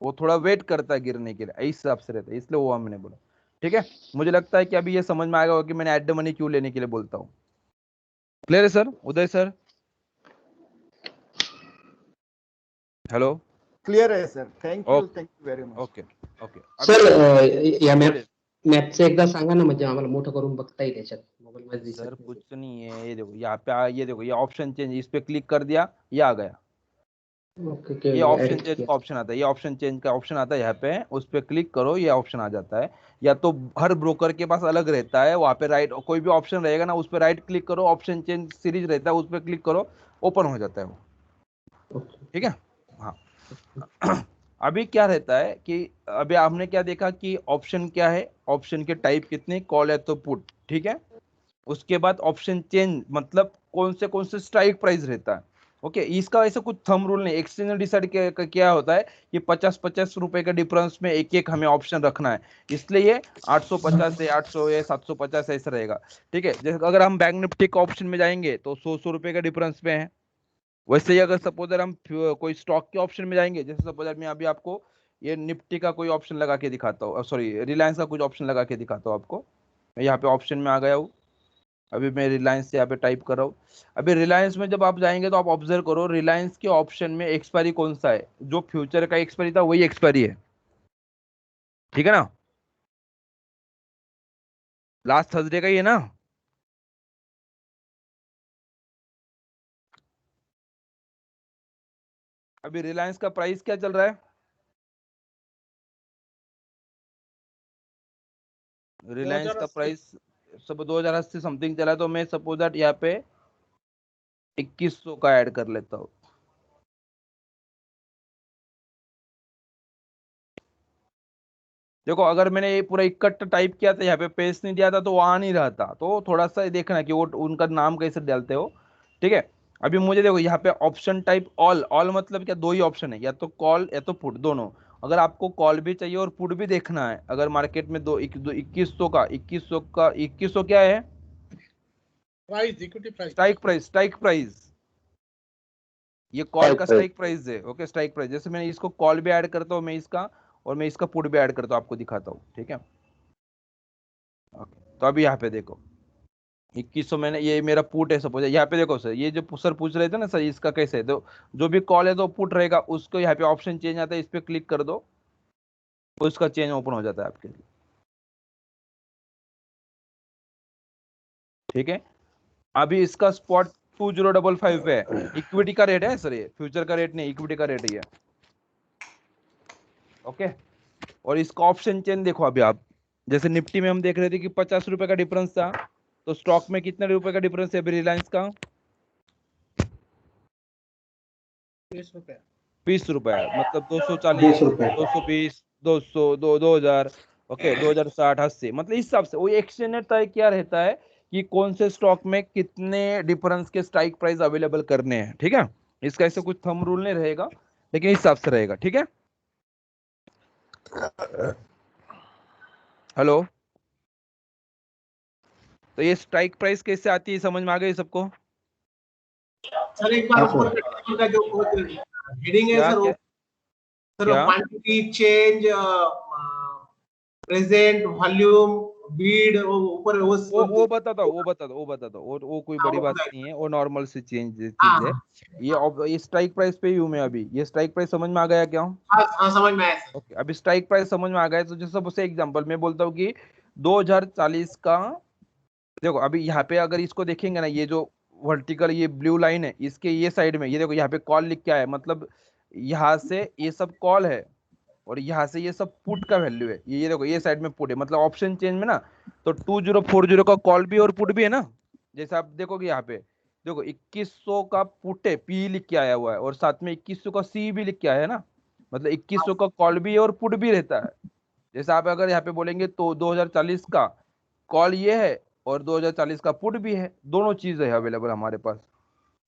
वो थोड़ा वेट करता है गिरने के लिए, इस हिसाब से रहता है, इसलिए वो मैंने बोला, ठीक है। मुझे लगता है कि अभी ये समझ में आएगा होगा कि मैंने एट द मनी क्यों लेने के लिए बोलता हूँ। क्लियर है सर? उदय सर, हेलो? क्लियर है sir, thank okay you very much. Okay okay. Sir या बोलिए मॅपचं एकदा सांगा ना, म्हणजे आम्हाला मोठं करून बघता येईल त्याच्यात मोबाईल मध्ये दिसत सर, नाही. कुछ नहीं है, ये देखो यहाँ पे ये देखो ये ऑप्शन चेंज, इस पे क्लिक कर दिया, ये आ गया। ओके ये ओके ऑप्शन ऍड चेंज किया. का ऑप्शन आता है, ये ऑप्शन चेंज का ऑप्शन आता है यहाँ पे, उस पे क्लिक करो, ये ऑप्शन आ जाता है। या तो हर ब्रोकर के पास अलग रहता है, वहाँ पे राइट कोई भी ऑप्शन रहेगा ना, उस पे राइट क्लिक करो, ऑप्शन चेंज सीरीज रहता है, उस पे क्लिक करो, ओपन हो जाता है वो, ओके. ठीक है। हाँ अभी क्या रहता है कि अभी आपने क्या देखा कि ऑप्शन क्या है, ऑप्शन के टाइप कितने, कॉल है तो पुट, ठीक है। उसके बाद ऑप्शन चेंज मतलब कौन से स्ट्राइक प्राइस रहता है, ओके। इसका ऐसा कुछ थंब रूल नहीं, एक्सचेंज ने डिसाइड क्या होता है कि 50-50 रुपए के डिफरेंस में एक एक हमें ऑप्शन रखना है, इसलिए ये 850 है, 800 है, 750 ऐसा रहेगा, ठीक है। जैसे अगर हम बैंक निफ्टी के ऑप्शन में जाएंगे तो 100 रुपए का डिफरेंस में है। वैसे ही अगर सपोज हम कोई स्टॉक के ऑप्शन में जाएंगे, जैसे सपोज मैं अभी आपको ये निफ्टी का कोई ऑप्शन लगा के दिखाता हूँ, सॉरी रिलायंस का कुछ ऑप्शन लगा के दिखाता हूँ आपको। मैं यहाँ पे ऑप्शन में आ गया हूँ, अभी मैं रिलायंस से यहाँ पे टाइप कर रहा हूँ। अभी रिलायंस में जब आप जाएंगे तो आप ऑब्जर्व करो रिलायंस के ऑप्शन में एक्सपायरी कौन सा है, जो फ्यूचर का एक्सपायरी था वही एक्सपायरी है, ठीक है ना, लास्ट थर्सडे का ही है ना। अभी रिलायंस का प्राइस क्या चल रहा है, रिलायंस का 2080. प्राइस सब 2080 समथिंग चला है, तो मैं सपोज दैट यहाँ पे 2100 का ऐड कर लेता हूँ। देखो अगर मैंने ये पूरा इकट्ठा टाइप किया था, यहाँ पे पेस्ट नहीं दिया था तो वो आ नहीं रहा था, तो थोड़ा सा देखना कि वो उनका नाम कैसे डालते हो, ठीक है। अभी मुझे देखो यहाँ पे ऑप्शन टाइप ऑल, ऑल मतलब क्या, दो ही ऑप्शन है, या तो कॉल या तो पुट, दोनों। अगर आपको कॉल भी चाहिए और पुट भी देखना है, अगर मार्केट में 2100 क्या है, Price, equity price. Strike price, ये कॉल का स्ट्राइक प्राइस है, ओके। स्ट्राइक प्राइस, जैसे मैंने इसको कॉल भी ऐड करता हूँ मैं इसका, और मैं इसका पुट भी ऐड करता हूँ, आपको दिखाता हूँ, ठीक है। ओके, तो अभी यहाँ पे देखो 2100 मैंने, ये मेरा पुट है सपोज, यहाँ पे देखो सर, ये जो सर पूछ रहे थे ना सर इसका कैसे है, तो जो भी कॉल है तो पुट रहेगा, उसको यहाँ पे ऑप्शन चेंज आता है, इस पे क्लिक कर दो, उसका चेंज ओपन हो जाता है आपके लिए, ठीक है। अभी इसका स्पॉट 2055 पे है, इक्विटी का रेट है सर, ये फ्यूचर का रेट नहीं, इक्विटी का रेट ही है, ओके। और इसका ऑप्शन चेंज देखो अभी आप, जैसे निफ्टी में हम देख रहे थे कि 50 रुपए का डिफरेंस था, तो स्टॉक में कितने रुपए का डिफरेंस है अभी रिलायंस का, 20 रुपया. 20 रुपए है, मतलब 20 240, रुपए. 220, 200, 2000, ओके, 2060, 80, मतलब इस हिसाब से वो एक्सचेंज ने तय किया रहता है कि कौन से स्टॉक में कितने डिफरेंस के स्ट्राइक प्राइस अवेलेबल करने हैं, ठीक है। इसका ऐसे कुछ थंब रूल नहीं रहेगा, लेकिन इस हिसाब से रहेगा, ठीक है। हेलो, तो ये स्ट्राइक प्राइस कैसे आती है, समझ में आ गई सबको? सर एक बार हाँ, ऊपर सर। का टेबल का जो हेडिंग है क्या सर, क्या सर क्या? Quantity change, present volume, Beed, ऊपर वो बताता हूँ, वो कोई बड़ी बात नहीं है, वो नॉर्मल सी चीज है। ये स्ट्राइक प्राइस पे ही हूँ मैं अभी। ये स्ट्राइक प्राइस समझ में आ गया क्या? हाँ समझ में आया सर। ओके, अभी स्ट्राइक प्राइस समझ में आ गया, तो जैसे सबसे एग्जांपल मैं बोलता हूँ कि 2040 का, देखो अभी यहाँ पे अगर इसको देखेंगे ना, ये जो वर्टिकल ये ब्लू लाइन है, इसके ये साइड में ये देखो, यहाँ पे कॉल लिख के आया है, मतलब यहाँ से ये सब कॉल है और यहाँ से ये सब पुट का वैल्यू है। ये देखो, ये साइड में पुट है, मतलब ऑप्शन चेंज में ना, तो 2040 का कॉल भी और पुट भी है ना। जैसे आप देखोगे यहाँ पे, देखो 2100 का पुट है, पी लिख के आया हुआ है, और साथ में 2100 का सी भी लिख के आया है ना, मतलब 2100 का कॉल भी है और पुट भी रहता है। जैसे आप अगर यहाँ पे बोलेंगे तो 2040 का कॉल ये है और 2040 का पुट भी है, दोनों चीज है अवेलेबल हमारे पास।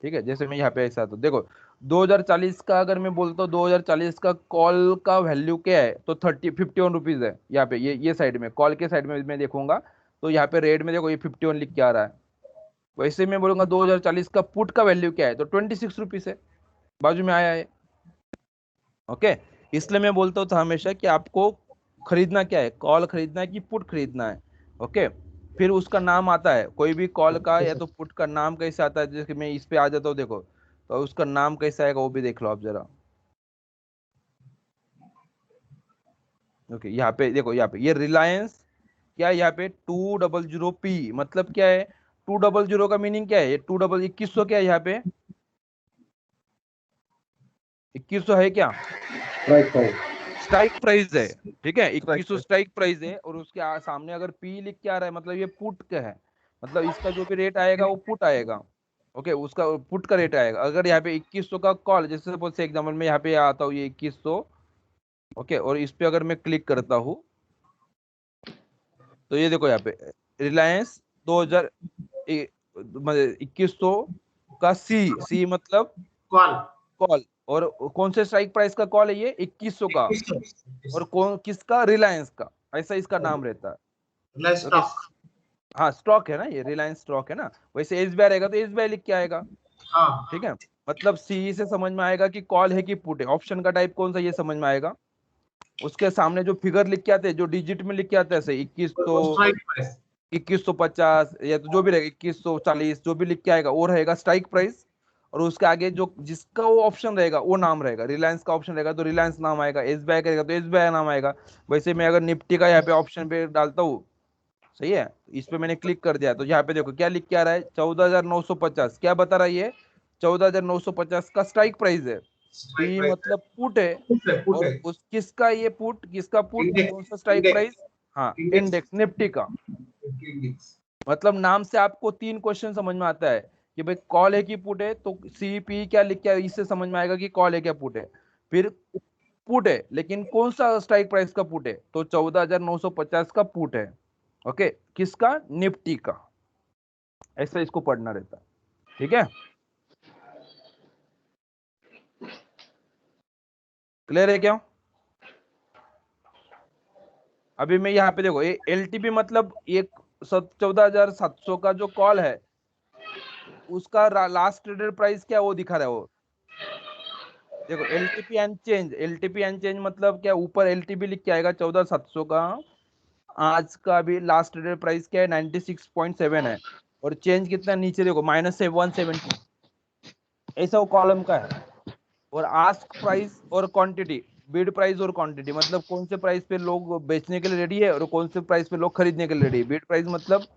ठीक है, जैसे मैं यहाँ पे ऐसा, तो देखो 2040 का अगर मैं बोलता हूँ, 2040 का कॉल का वैल्यू क्या है, तो 51 रुपीज है। यहाँ पे ये साइड में, कॉल के साइड में मैं देखूंगा, तो यहाँ पे रेट में देखो ये 51 लिख के आ रहा है। वैसे मैं बोलूंगा 2040 का पुट का वैल्यू क्या है, तो 26 रुपीज है, बाजू में आया है। ओके, इसलिए मैं बोलता हूँ तो हमेशा कि आपको खरीदना क्या है, कॉल खरीदना है कि पुट खरीदना है। ओके, फिर उसका नाम आता है, कोई भी कॉल का ओके या सर। तो पुट का नाम कैसे आता है, जैसे मैं इस पे आ जाता हूँ, देखो तो उसका नाम कैसे आएगा वो भी देख लो आप जरा। ओके, यहाँ पे देखो, यहाँ पे ये रिलायंस क्या है, यहाँ पे 200 P, मतलब क्या है 200 का मीनिंग क्या है, ये 2100 क्या है, यहाँ पे 2100 है क्या, राइट राइट। स्ट्राइक प्राइस है। ठीक है, Strike 2100 price. स्ट्राइक प्राइस है, और उसके सामने अगर पी लिख के आ रहा है, मतलब ये पुट का है, मतलब इसका जो भी रेट आएगा वो पुट आएगा। ओके, उसका पुट का रेट आएगा। अगर यहाँ पे 2100 का कॉल, जैसे सपोज से एग्जाम्पल में यहाँ पे आता हूँ ये 2100। ओके, और इस पे अगर मैं क्लिक करता हूँ, तो ये देखो यहाँ पे रिलायंस 2000 मतलब 2100 का सी मतलब कॉल कॉल, और कौन से स्ट्राइक प्राइस का कॉल है, ये 2100 का, और कौन किसका, रिलायंस का, ऐसा इसका नाम रहता है। Okay, stock. हाँ स्टॉक है ना, ये रिलायंस स्टॉक है ना। वैसे एसबीआई रहेगा तो एसबीआई लिख के आएगा। हाँ ठीक है, मतलब सी से समझ में आएगा कि कॉल है कि पुट है, ऑप्शन का टाइप कौन सा ये समझ में आएगा। उसके सामने जो फिगर लिख के आते हैं, जो डिजिट में लिख के आते हैं, ऐसे 2100, स्ट्राइक प्राइस। 2150 या तो जो भी रहेगा 2140, जो भी लिख के आएगा वो रहेगा स्ट्राइक प्राइस। और उसके आगे जो जिसका वो ऑप्शन रहेगा वो नाम रहेगा, रिलायंस का ऑप्शन रहेगा तो रिलायंस नाम आएगा, एसबीआई का रहेगा तो एसबीआई नाम आएगा। वैसे मैं अगर निफ्टी का यहाँ पे ऑप्शन पे डालता हूँ, सही है, इस पे मैंने क्लिक कर दिया, तो यहाँ पे देखो क्या लिख के आ रहा है, 14,950, क्या बता रहा है ये, 14,950 का स्ट्राइक प्राइस है। स्ट्राइक पी प्राइस है। मतलब पुट है, पुट और है। उस किसका ये पुट, किसका पुट, कौन सा इंडेक्स स्ट्राइक प्राइस, इंडेक्स हाँ इंडेक्स इंडेक्स निफ्टी का। इंडेक्स। मतलब नाम से आपको 3 क्वेश्चन समझ में आता है कि भाई कॉल है कि पुट है, तो सीपी क्या लिख के, इससे समझ में आएगा कि कॉल है क्या पुट है। फिर पुट है, लेकिन कौन सा स्ट्राइक प्राइस का पुट है, तो 14,950 का पुट है। ओके, किसका, निफ्टी का। ऐसा इसको पढ़ना रहता है। ठीक है, क्लियर है क्या? अभी मैं यहाँ पे देखो, ये एलटीपी मतलब एक 14,700 का जो कॉल है, उसका लास्ट ट्रेडेड प्राइस क्या वो दिखा रहा है वो। देखो एलटीपी एंड चेंज मतलब क्या, ऊपर एलटीपी लिख के आएगा 14,700 का, आज का भी लास्ट ट्रेडेड प्राइस क्या है 96.7 है, और चेंज कितना नीचे देखो -170, ऐसा वो कॉलम का है। और आस्क प्राइस और क्वांटिटी, बिड प्राइस और क्वांटिटी, मतलब कौन से प्राइस पे लोग बेचने के लिए रेडी है और कौन से प्राइस पे लोग खरीदने के लिए रेडी है। बिड प्राइस मतलब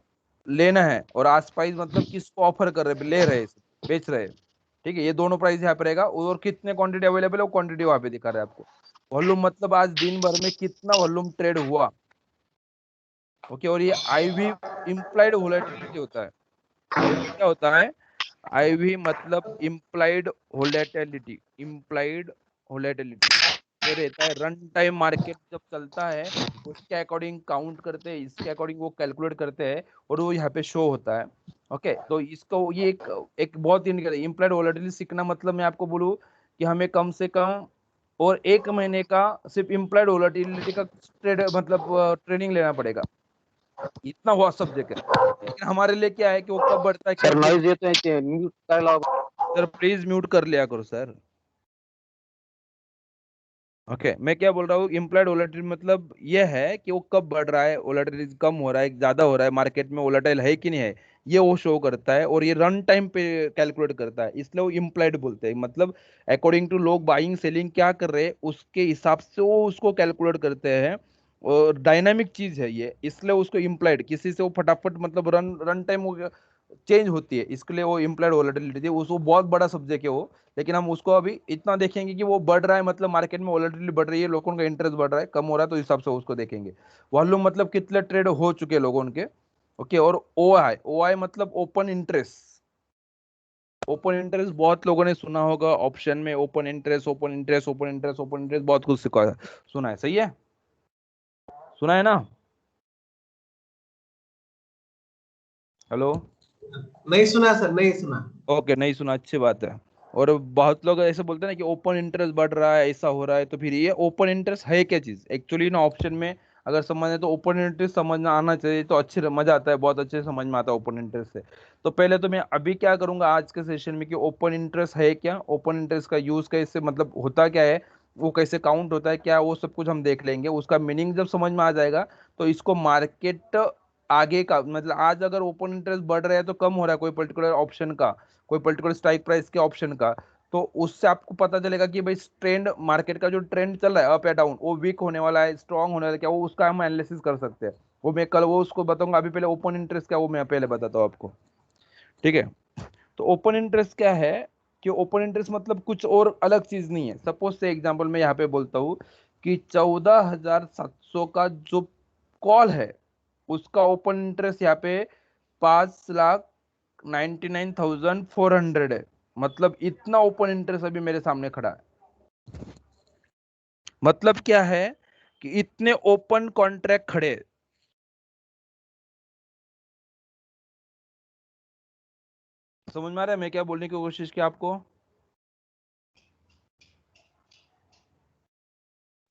लेना है, और आस्क प्राइस मतलब किसको ऑफर कर रहे, ले रहे हैं, बेच रहे हैं। ठीक है, ये दोनों प्राइस यहाँ पे रहेगा, और कितने क्वांटिटी अवेलेबल है वो क्वांटिटी वहां पे दिखा रहा है आपको। वॉल्यूम मतलब आज दिन भर में कितना वॉल्यूम ट्रेड हुआ। ओके, और ये आईवी इम्प्लाइड वोलेटिलिटी होता है। आईवी क्या होता है, आईवी मतलब इम्प्लाइड वोलेटिलिटी, ये रहता है रन टाइम मार्केट जब चलता है, उसके अकॉर्डिंग काउंट करते हैं, इसके अकॉर्डिंग वो कैलकुलेट करते हैं, और वो यहाँ पे शो होता है। ओके, तो इसको ये एक बहुत इंप्लाइड वोलेटिलिटी सीखना, मतलब मैं आपको बोलूँ कि हमें कम से कम और 1 महीने का सिर्फ इम्प्लाइड वोलेटिलिटी का ट्रेड मतलब ट्रेनिंग लेना पड़ेगा। इतना हुआ सब्जेक्ट है, लेकिन हमारे लिए क्या है कि वो कब बढ़ता है, सर नॉइज येतोय ते म्यूट करायला हवं. सर प्लीज म्यूट कर लिया करो सर। ओके मैं क्या बोल रहा हूँ, इम्प्लाइड वोलेटिलिटी मतलब ये है कि वो कब बढ़ रहा है, वोलेटिलिटी कम हो रहा है ज्यादा हो रहा है, मार्केट में वोलेटाइल है कि नहीं है, ये वो शो करता है। और ये रन टाइम पे कैलकुलेट करता है, इसलिए वो इम्प्लाइड बोलते हैं। मतलब अकॉर्डिंग टू लोग बाइंग सेलिंग क्या कर रहे हैं उसके हिसाब से वो उसको कैलकुलेट करते हैं। और डायनामिक चीज है ये, इसलिए उसको इम्प्लाइड, किसी से वो फटाफट मतलब रन रन टाइम चेंज होती है, इसके लिए वो इम्प्लाइड वोलेटिलिटी उसको बहुत बड़ा सब्जेक्ट है वो। लेकिन हम उसको अभी इतना देखेंगे कि वो बढ़ रहा है मतलब मार्केट में वोलेटिलिटी बढ़ रही है, लोगों का इंटरेस्ट बढ़ रहा है, कम हो रहा है, तो इस हिसाब से उसको देखेंगे। वॉल्यूम मतलब कितने ट्रेड हो चुके लोगों के। ओके और ओ आई मतलब ओपन इंटरेस्ट। ओपन इंटरेस्ट बहुत लोगों ने सुना होगा, ऑप्शन में open interest open interest open interest open interest बहुत कुछ सुना है, सही है, सुना है ना। हेलो, नहीं सुना सर, नहीं सुना। ओके नहीं सुना, अच्छी बात है। और बहुत लोग ऐसे बोलते हैं ना कि ओपन इंटरेस्ट बढ़ रहा है, ऐसा हो रहा है, तो फिर ये ओपन इंटरेस्ट है क्या चीज एक्चुअली ना। ऑप्शन में अगर समझे तो ओपन इंटरेस्ट समझना आना चाहिए, तो अच्छे मजा आता है, बहुत अच्छे से समझ में आता है ओपन इंटरेस्ट से। तो पहले तो मैं अभी क्या करूंगा आज के सेशन में कि ओपन इंटरेस्ट है क्या, ओपन इंटरेस्ट का यूज कैसे मतलब होता क्या है, वो कैसे काउंट होता है क्या, वो सब कुछ हम देख लेंगे। उसका मीनिंग जब समझ में आ जाएगा तो इसको मार्केट आगे का मतलब आज अगर ओपन इंटरेस्ट बढ़ रहा है तो कम हो रहा है कोई पर्टिकुलर ऑप्शन का, कोई पर्टिकुलर स्ट्राइक प्राइस के ऑप्शन का, तो उससे आपको पता चलेगा कि भाई ट्रेंड मार्केट का जो ट्रेंड चल रहा है अप या डाउन वो वीक होने वाला है, स्ट्रांग होने वाला है क्या, वो उसका हम एनालिसिस कर सकते हैं। वो मैं कल वो उसको बताऊंगा, अभी पहले ओपन इंटरेस्ट क्या वो मैं पहले बताता हूँ आपको, ठीक है। तो ओपन इंटरेस्ट क्या है कि ओपन इंटरेस्ट मतलब कुछ और अलग चीज नहीं है। सपोज से एग्जांपल मैं यहाँ पे बोलता हूँ कि 14,700 का जो कॉल है उसका ओपन इंटरेस्ट यहाँ पे 5,99,400 है। मतलब इतना ओपन इंटरेस्ट अभी मेरे सामने खड़ा है। मतलब क्या है कि इतने ओपन कॉन्ट्रैक्ट खड़े हैं। समझ में आ रहा है मैं क्या बोलने की कोशिश की आपको।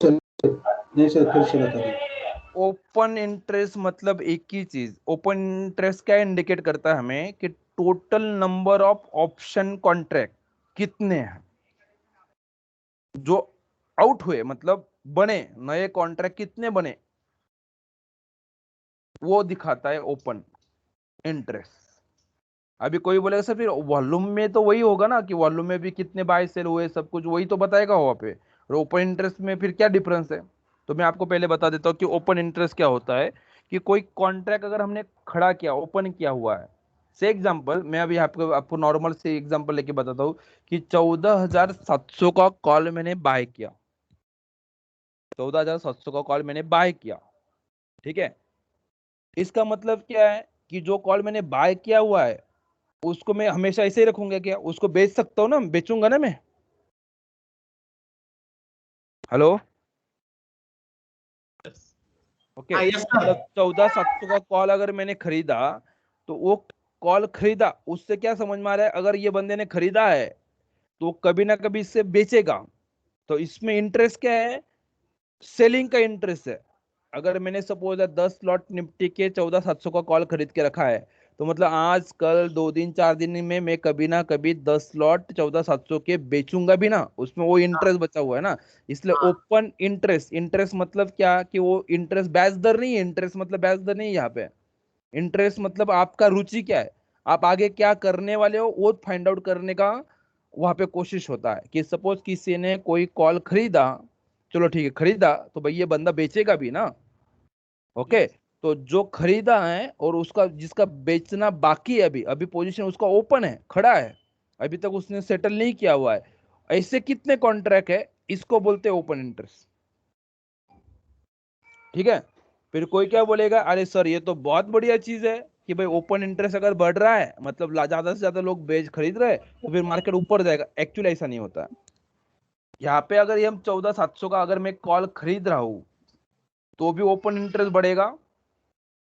नहीं सर, फिर से बता दीजिए। ओपन इंटरेस्ट मतलब एक ही चीज, ओपन इंटरेस्ट क्या इंडिकेट करता है हमें कि total number of option contract कितने हैं जो आउट हुए, मतलब बने नए कॉन्ट्रैक्ट कितने बने, वो दिखाता है ओपन इंटरेस्ट। अभी कोई बोलेगा सर फिर वॉल्यूम में तो वही होगा ना कि वॉल्यूम में भी कितने बाय सेल हुए, सब कुछ वही तो बताएगा वहां पे, और ओपन इंटरेस्ट में फिर क्या डिफरेंस है। तो मैं आपको पहले बता देता हूँ कि ओपन इंटरेस्ट क्या होता है कि कोई कॉन्ट्रैक्ट अगर हमने खड़ा किया ओपन किया हुआ है, से एग्जांपल मैं अभी आपको नॉर्मल से एग्जांपल लेके बताता हूँ कि 14,700 का कॉल मैंने बाय किया, 14,700 का कॉल मैंने बाय किया, ठीक है। इसका मतलब क्या है कि जो कॉल मैंने बाय किया हुआ है उसको मैं हमेशा ऐसे ही रखूंगा क्या, उसको बेच सकता हूँ ना, बेचूंगा ना मैं। हेलो, ओके हाँ, यस मतलब सर। 14,700 का कॉल अगर मैंने खरीदा तो वो कॉल खरीदा, उससे क्या समझ में आ रहा है अगर ये बंदे ने खरीदा है तो कभी ना कभी इससे बेचेगा। तो इसमें इंटरेस्ट क्या है, सेलिंग का इंटरेस्ट है। अगर मैंने सपोज 10 लॉट निफ्टी के 14,700 का कॉल खरीद के रखा है तो मतलब आज कल 2 दिन 4 दिन में मैं कभी ना कभी 10 लॉट 14,700 के बेचूंगा भी ना, उसमें वो इंटरेस्ट बचा हुआ है ना। इसलिए हाँ, ओपन इंटरेस्ट, इंटरेस्ट मतलब क्या कि वो इंटरेस्ट ब्याज दर नहीं है, इंटरेस्ट मतलब ब्याज दर नहीं है यहाँ पे। इंटरेस्ट मतलब आपका रुचि क्या है, आप आगे क्या करने वाले हो वो फाइंड आउट करने का वहां पे कोशिश होता है। कि सपोज किसी ने कोई कॉल खरीदा, चलो ठीक है खरीदा, तो भाई ये बंदा बेचेगा भी ना, ओके। तो जो खरीदा है और उसका जिसका बेचना बाकी है, अभी अभी पोजीशन उसका ओपन है, खड़ा है, अभी तक उसने सेटल नहीं किया हुआ है, ऐसे कितने कॉन्ट्रैक्ट है, इसको बोलते हैं ओपन इंटरेस्ट, ठीक है। फिर कोई क्या बोलेगा, अरे सर ये तो बहुत बढ़िया चीज है कि भाई ओपन इंटरेस्ट अगर बढ़ रहा है मतलब ज्यादा से ज्यादा लोग बेच खरीद रहे हैं तो फिर मार्केट ऊपर जाएगा। एक्चुअली ऐसा नहीं होता। यहाँ पे अगर ये हम 14,700 का अगर मैं कॉल खरीद रहा हूँ तो भी ओपन इंटरेस्ट बढ़ेगा,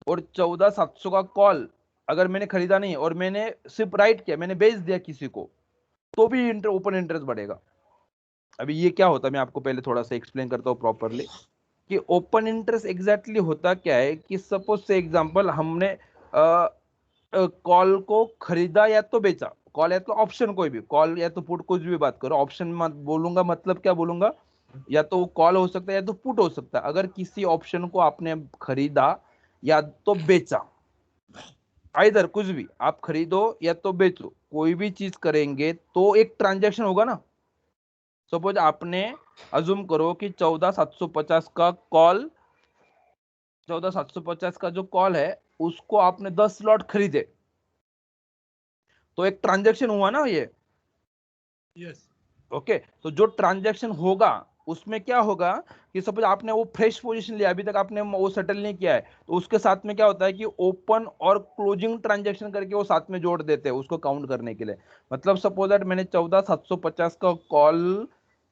और 14,700 का कॉल अगर मैंने खरीदा नहीं और मैंने सिर्फ राइट किया, मैंने बेच दिया किसी को, तो भी ओपन इंटरेस्ट बढ़ेगा। अभी ये क्या होता है, मैं आपको पहले थोड़ा सा एक्सप्लेन करता हूँ प्रॉपरली कि ओपन इंटरेस्ट एग्जैक्टली होता क्या है कि सपोज से एग्जांपल हमने कॉल को खरीदा या तो बेचा, कॉल या तो ऑप्शन, कोई भी कॉल या तो पुट, कुछ भी बात करो, ऑप्शन मत बोलूंगा, मतलब क्या बोलूंगा, या तो कॉल हो सकता है या तो पुट हो सकता है। अगर किसी ऑप्शन को आपने खरीदा या तो बेचा, आइदर कुछ भी आप खरीदो या तो बेचो, कोई भी चीज करेंगे तो एक ट्रांजैक्शन होगा ना। सपोज आपने अज्यूम करो कि 14750 का कॉल, 14750 का जो कॉल है उसको आपने 10 स्लॉट खरीदे, तो एक ट्रांजैक्शन हुआ ना ये। यस ओके, तो जो ट्रांजैक्शन होगा उसमें क्या होगा कि सपोज आपने वो फ्रेश पोजीशन लिया, अभी तक आपने वो सेटल नहीं किया है, तो उसके साथ में क्या होता है कि ओपन और क्लोजिंग ट्रांजैक्शन करके वो साथ में जोड़ देते हैं उसको काउंट करने के लिए। मतलब सपोज दैट मैंने 14750 का कॉल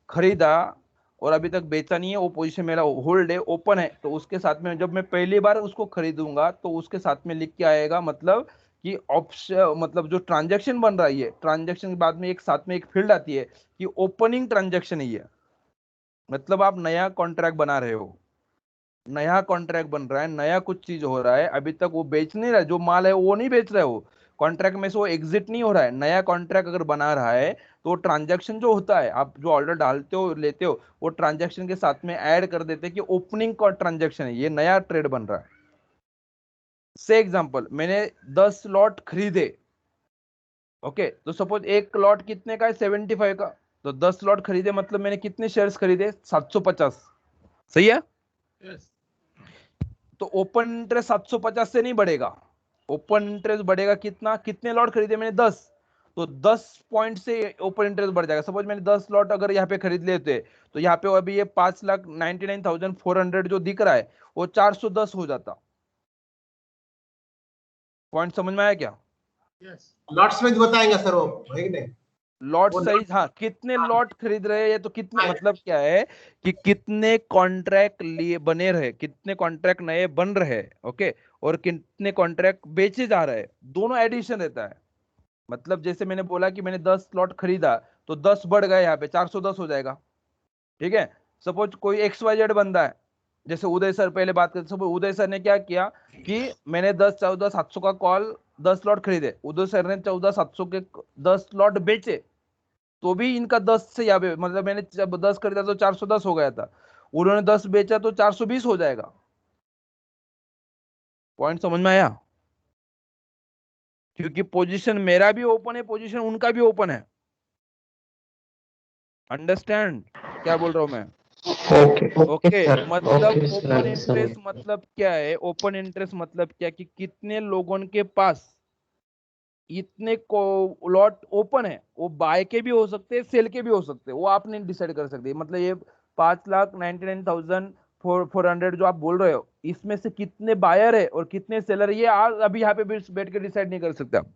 खरीदा और अभी तक बेचा नहीं है, वो पोजीशन मेरा होल्ड है, ओपन है, तो उसके साथ में जब मैं पहली बार उसको खरीदूंगा तो उसके साथ में लिख के आएगा, मतलब कि ऑप्शन, मतलब जो ट्रांजैक्शन बन रहा है, ट्रांजैक्शन के बाद में एक साथ में एक फील्ड आती है कि ओपनिंग ट्रांजैक्शन है। मतलब आप नया कॉन्ट्रैक्ट बना रहे हो, नया कॉन्ट्रैक्ट बन रहा है, नया कुछ चीज हो रहा है, अभी तक वो बेच नहीं रहा है, जो माल है वो नहीं बेच रहे हो, कॉन्ट्रैक्ट में से वो एग्जिट नहीं हो रहा है, नया कॉन्ट्रैक्ट अगर बना रहा है तो ट्रांजैक्शन जो होता है, आप जो ऑर्डर डालते हो लेते हो, वो ट्रांजैक्शन के साथ में ऐड कर देते हैं कि ओपनिंग का ट्रांजैक्शन है, ये नया ट्रेड बन रहा है। से एग्जांपल मैंने 10 लॉट खरीदे, ओके, तो सपोज एक लॉट कितने का है, 75 का, तो 10 लॉट खरीदे मतलब मैंने कितने शेयर्स खरीदे, 750, सही है। यस तो ओपन इंटरेस्ट 750 से नहीं बढ़ेगा, ओपन इंटरेस्ट बढ़ेगा कितना, कितने लॉट खरीदे मैंने 10, तो 10 पॉइंट से ओपन इंटरेस्ट बढ़ जाएगा। सपोज मैंने 10 लॉट अगर यहाँ पे खरीद लेते तो यहाँ पे अभी ये 5,99,400 जो दिख रहा है वो 410 हो जाता। पॉइंट समझ में आया क्या? यस लॉट्स में बताएंगे सर वो, है कि नहीं? लॉट वो साइज, हाँ, कितने लॉट खरीद रहे हैं, तो कितने, मतलब क्या है कि कितने कॉन्ट्रैक्ट लिए बने रहे, कितने कॉन्ट्रैक्ट नए बन रहे, ओके, और कितने कॉन्ट्रैक्ट बेचे जा रहे हैं, दोनों एडिशन रहता है। मतलब जैसे मैंने बोला कि मैंने 10 स्लॉट खरीदा तो 10 बढ़ गए, यहाँ पे 410 हो जाएगा, ठीक है। सपोज कोई XYZ बंदा है, जैसे उदय सर, पहले बात करते, सपोज उदय सर ने क्या किया कि मैंने 10 14 700 का कॉल 10 स्लॉट खरीदे, उदय सर ने 14 700 के 10 स्लॉट बेचे, तो भी इनका 10 से यहाँ पे, मतलब मैंने जब 10 खरीदा तो 410 हो गया था, उन्होंने 10 बेचा तो 420 हो जाएगा। पॉइंट समझ में आया? क्योंकि पोजीशन मेरा भी ओपन है, पोजीशन उनका भी ओपन है। अंडरस्टैंड क्या बोल रहा हूं मैं? ओके ओके ओके, सर, मतलब ओके ओपन सर, इंटरेस्ट समझ। मतलब क्या है, ओपन इंटरेस्ट मतलब क्या कि कितने लोगों के पास इतने को लॉट ओपन है, वो बाय के भी हो सकते हैं, सेल के भी हो सकते हैं, वो आप नहीं डिसाइड कर सकते। मतलब ये 5,99,400 जो आप बोल रहे हो, इसमें से कितने बायर है और कितने सेलर, ये आप अभी यहाँ पे बैठ के डिसाइड नहीं कर सकते आप।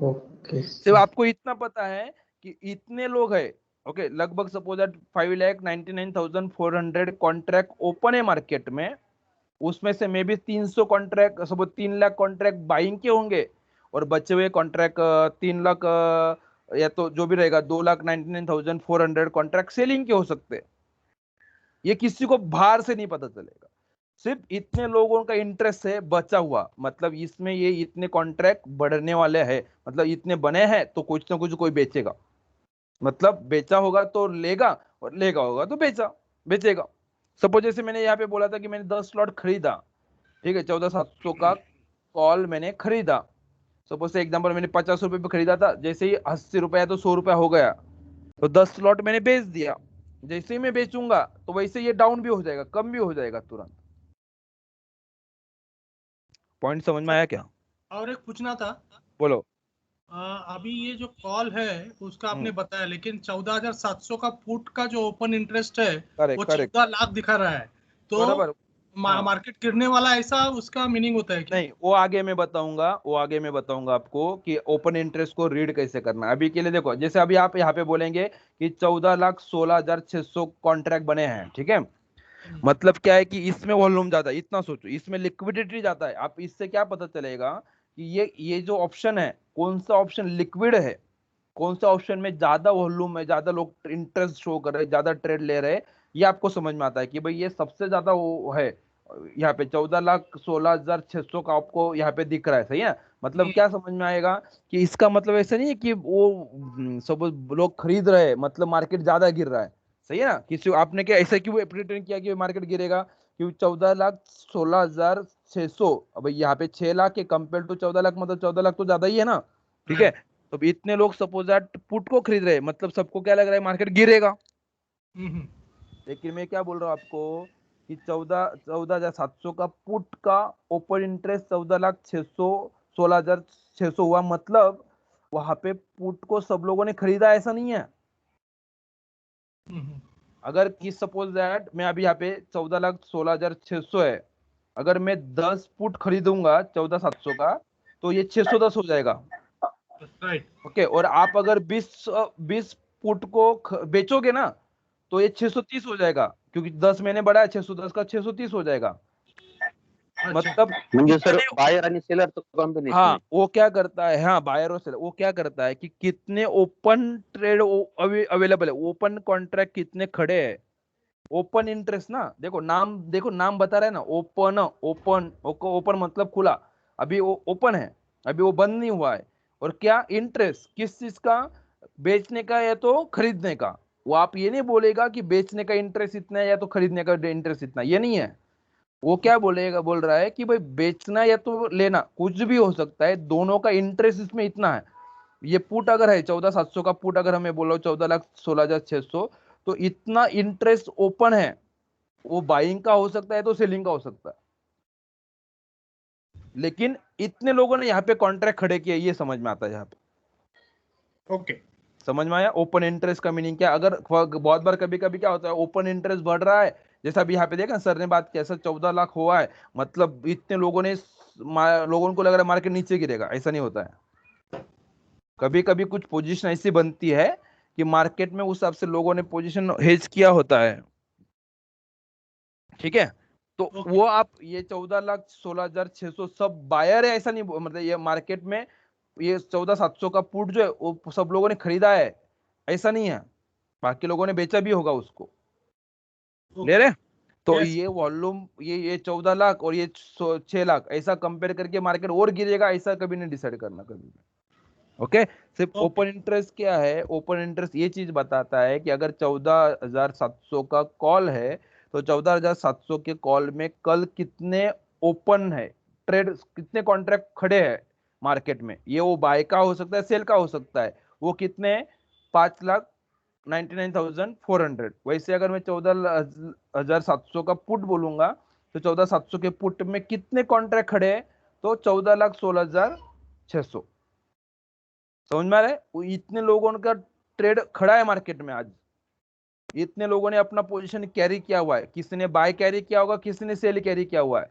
ओके सिर्फ सर। आपको इतना पता है कि इतने लोग है, ओके, लगभग सपोज दैट 5,99,400 कॉन्ट्रैक्ट ओपन है मार्केट में, उसमें से may be 300 contract, suppose 3 lakh contract buying के होंगे, और बचे हुए कॉन्ट्रैक्ट 3 लाख या तो जो भी रहेगा 2,99,400 कॉन्ट्रैक्ट सेलिंग के हो सकते हैं। ये किसी को बाहर से नहीं पता चलेगा, सिर्फ इतने लोगों का इंटरेस्ट है बचा हुआ, मतलब इसमें ये इतने कॉन्ट्रैक्ट बढ़ने वाले हैं, मतलब इतने बने हैं तो कुछ ना कुछ कोई बेचेगा, मतलब बेचा होगा तो लेगा और लेगा होगा तो बेचेगा। सपोज जैसे मैंने यहाँ पे बोला था कि मैंने 10 स्लॉट खरीदा, ठीक है, 14,700 का कॉल मैंने खरीदा। सपोज से एग्जाम्पल मैंने 50 रुपए पे खरीदा था, जैसे ही 80 रुपया तो 100 रुपया हो गया, तो 10 स्लॉट मैंने बेच दिया। जैसे ही मैं बेचूंगा तो वैसे ये डाउन भी हो जाएगा, कम भी हो जाएगा तुरंत। पॉइंट समझ में आया क्या? और एक पूछना था, बोलो। अभी ये जो कॉल है उसका आपने हम्म, बताया, लेकिन 14,700 का पुट का जो ओपन इंटरेस्ट है वो करेक्ट करेक्ट, 14 लाख दिखा रहा है, तो बराबर। हाँ, मार्केट गिरने वाला, ऐसा उसका मीनिंग होता है क्या? नहीं, वो आगे मैं बताऊंगा, वो आगे मैं बताऊंगा आपको कि ओपन इंटरेस्ट को रीड कैसे करना है। अभी के लिए देखो, जैसे अभी आप यहाँ पे बोलेंगे कि 14,16,600 कॉन्ट्रैक्ट बने हैं, ठीक है, मतलब क्या है कि इसमें वॉल्यूम ज्यादा है, इतना सोचो, इसमें लिक्विडिटी ज्यादा है। आप इससे क्या पता चलेगा कि ये जो ऑप्शन है, कौन सा ऑप्शन लिक्विड है, कौन से ऑप्शन में ज्यादा वॉल्यूम है, ज्यादा लोग इंटरेस्ट शो कर रहे हैं, ज्यादा ट्रेड ले रहे हैं, ये आपको समझ में आता है कि भाई ये सबसे ज्यादा वो है। यहाँ पे 14,16,600 का आपको यहाँ पे दिख रहा है, सही है। मतलब क्या समझ में आएगा कि इसका मतलब ऐसा नहीं है कि वो सब लोग खरीद रहे हैं, मतलब मार्केट ज्यादा गिर रहा है, सही है ना। किसी आपने क्या ऐसा क्यों प्रिटेंड किया कि मार्केट गिरेगा, क्योंकि 14,16,600, अब यहाँ पे 6 लाख के कंपेयर टू 14 लाख, मतलब 14 लाख तो ज्यादा ही है ना, ठीक है। तो अब इतने लोग सपोज दैट पुट को खरीद रहे हैं, मतलब सबको क्या लग रहा है मार्केट गिरेगा। लेकिन मैं क्या बोल रहा हूँ आपको कि 14,700 का पुट का ओपन इंटरेस्ट 14,600 16,600 हुआ, मतलब वहां पे पुट को सब लोगों ने खरीदा, ऐसा नहीं है। अगर कि सपोज दैट मैं अभी यहाँ पे 14,16,600 है, अगर मैं 10 पुट खरीदूंगा 14,700 का, तो ये 610 हो जाएगा, राइट। ओके। और आप अगर 20 पुट को बेचोगे ना, तो ये 630 हो जाएगा, क्योंकि 10 मैंने बढ़ाया, 610 का 630 हो जाएगा। मतलब म्हणजे सर कितने- बायर आणि सेलर कॉम्बिनेशन हाँ, आहे. वो क्या करता है, हाँ बायर और सेलर, वो क्या करता है कि कितने ओपन ट्रेड अवेलेबल है, ओपन कॉन्ट्रैक्ट कितने खड़े हैं, ओपन इंटरेस्ट ना, देखो नाम बता रहा है ना, ओपन ओपन ओपन मतलब खुला, अभी वो ओपन है, अभी वो बंद नहीं हुआ है। और क्या इंटरेस्ट किस चीज का, बेचने का या तो खरीदने का। वो आप ये नहीं बोलेगा कि बेचने का इंटरेस्ट इतना है या तो खरीदने का इंटरेस्ट इतना, ये नहीं है। वो क्या बोलेगा, बोल रहा है कि भाई बेचना या तो लेना कुछ भी हो सकता है, दोनों का इंटरेस्ट इसमें इतना है। ये पुट अगर है 14,700 का पुट, अगर हमें बोलो 14,16,600, तो इतना इंटरेस्ट ओपन है, वो बाइंग का हो सकता है तो सेलिंग का हो सकता है। लेकिन इतने लोगों ने यहाँ पे कॉन्ट्रैक्ट खड़े किए, ये समझ में आता है यहाँ पे। ओके। समझ में आया ओपन इंटरेस्ट का मीनिंग क्या। अगर बहुत बार कभी कभी क्या होता है, ओपन इंटरेस्ट बढ़ रहा है, जैसा अभी यहाँ पे देखा सर ने बात किया, सर 14 लाख हुआ है, मतलब इतने लोगों को लग रहा है मार्केट नीचे गिरेगा, ऐसा नहीं होता है। कभी कभी कुछ पोजीशन ऐसी बनती है कि मार्केट में उस हिसाब से लोगों ने पोजीशन हेज किया होता है, ठीक है। तो वो आप ये 14,16,600 सब बायर है, ऐसा नहीं, मतलब ये मार्केट में ये 14,700 का पुट जो है वो सब लोगों ने खरीदा है, ऐसा नहीं है। बाकी लोगों ने बेचा भी होगा उसको, ले रहे। तो Yes. ये वॉल्यूम, ये 14 लाख और ये 6 लाख, ऐसा कंपेयर करके मार्केट और गिरेगा, ऐसा कभी नहीं डिसाइड करना कभी भी, ओके। सिर्फ ओपन इंटरेस्ट क्या है, ओपन इंटरेस्ट ये चीज बताता है कि अगर 14,700 का कॉल है, तो 14,700 के कॉल में कल कितने ओपन है ट्रेड, कितने कॉन्ट्रैक्ट खड़े हैं मार्केट में, ये वो बाय का हो सकता है, सेल का हो सकता है, वो कितने 5,99,400। वैसे अगर मैं 14,700 का पुट बोलूंगा, तो 14,700 के पुट में कितने कॉन्ट्रैक्ट खड़े हैं, तो 14,16,600। समझ में आ रहा है, वो इतने लोगों का ट्रेड खड़ा है मार्केट में आज, इतने लोगों ने अपना पोजीशन कैरी किया हुआ है, किसी ने बाय कैरी किया होगा, किसी ने सेल कैरी किया हुआ है,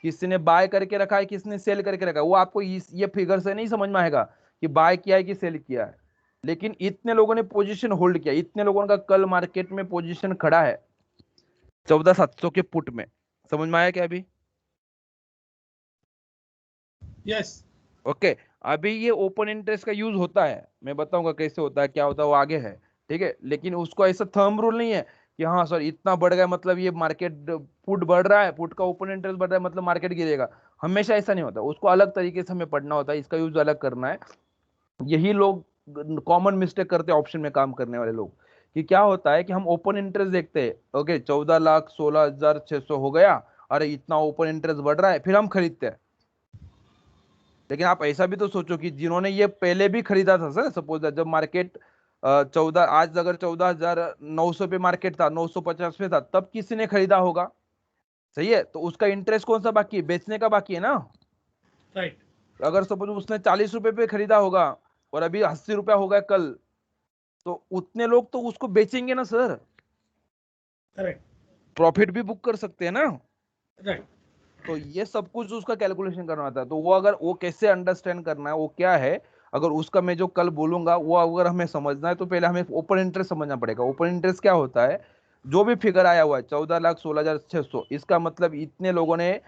किसी ने बाय करके रखा है, किसी ने सेल करके रखा है। वो आपको ये फिगर से नहीं समझ में आएगा कि बाय किया है कि सेल किया है, लेकिन इतने लोगों ने पोजीशन होल्ड किया, इतने लोगों का कल मार्केट में पोजीशन खड़ा है 14,700 के पुट में। समझ में आया क्या अभी? यस। ओके। अभी ये ओपन इंटरेस्ट का यूज होता है, मैं बताऊंगा कैसे होता है, क्या होता है वो आगे है, ठीक है। लेकिन उसको ऐसा थंब रूल नहीं है कि हाँ सर इतना बढ़ गया मतलब ये मार्केट, पुट बढ़ रहा है, पुट का ओपन इंटरेस्ट बढ़ रहा है मतलब मार्केट गिरेगा, हमेशा ऐसा नहीं होता। उसको अलग तरीके से हमें पढ़ना होता है, इसका यूज अलग करना है। यही लोग कॉमन मिस्टेक करते हैं ऑप्शन में काम करने वाले लोग, कि क्या होता है कि हम ओपन इंटरेस्ट देखते हैं, ओके 14,16,600 हो गया, अरे इतना ओपन इंटरेस्ट बढ़ रहा है, फिर हम खरीदते हैं। लेकिन आप ऐसा भी तो सोचो कि जिन्होंने ये पहले भी खरीदा था सर, सपोज जब मार्केट 14, आज अगर 14,900 पे मार्केट था, 950 पे था, तब किसी ने खरीदा होगा, सही है। तो उसका इंटरेस्ट कौन सा बाकी है, बेचने का बाकी है ना। राइट। अगर सपोज उसने 40 रुपए पे खरीदा होगा और अभी 80 रुपया हो गया कल, तो उतने लोग तो उसको बेचेंगे ना सर, करेक्ट। प्रॉफिट भी बुक कर सकते हैं ना। राइट। तो ये सब कुछ उसका कैलकुलेशन करना होता है। तो वो अगर वो कैसे अंडरस्टैंड करना है, वो क्या है, अगर उसका मैं जो कल बोलूंगा वो अगर हमें समझना है, तो पहले हमें ओपन इंटरेस्ट समझना पड़ेगा। ओपन इंटरेस्ट क्या होता है, जो भी फिगर आया हुआ है 14,16,600, इसका मतलब इतने लोगों ने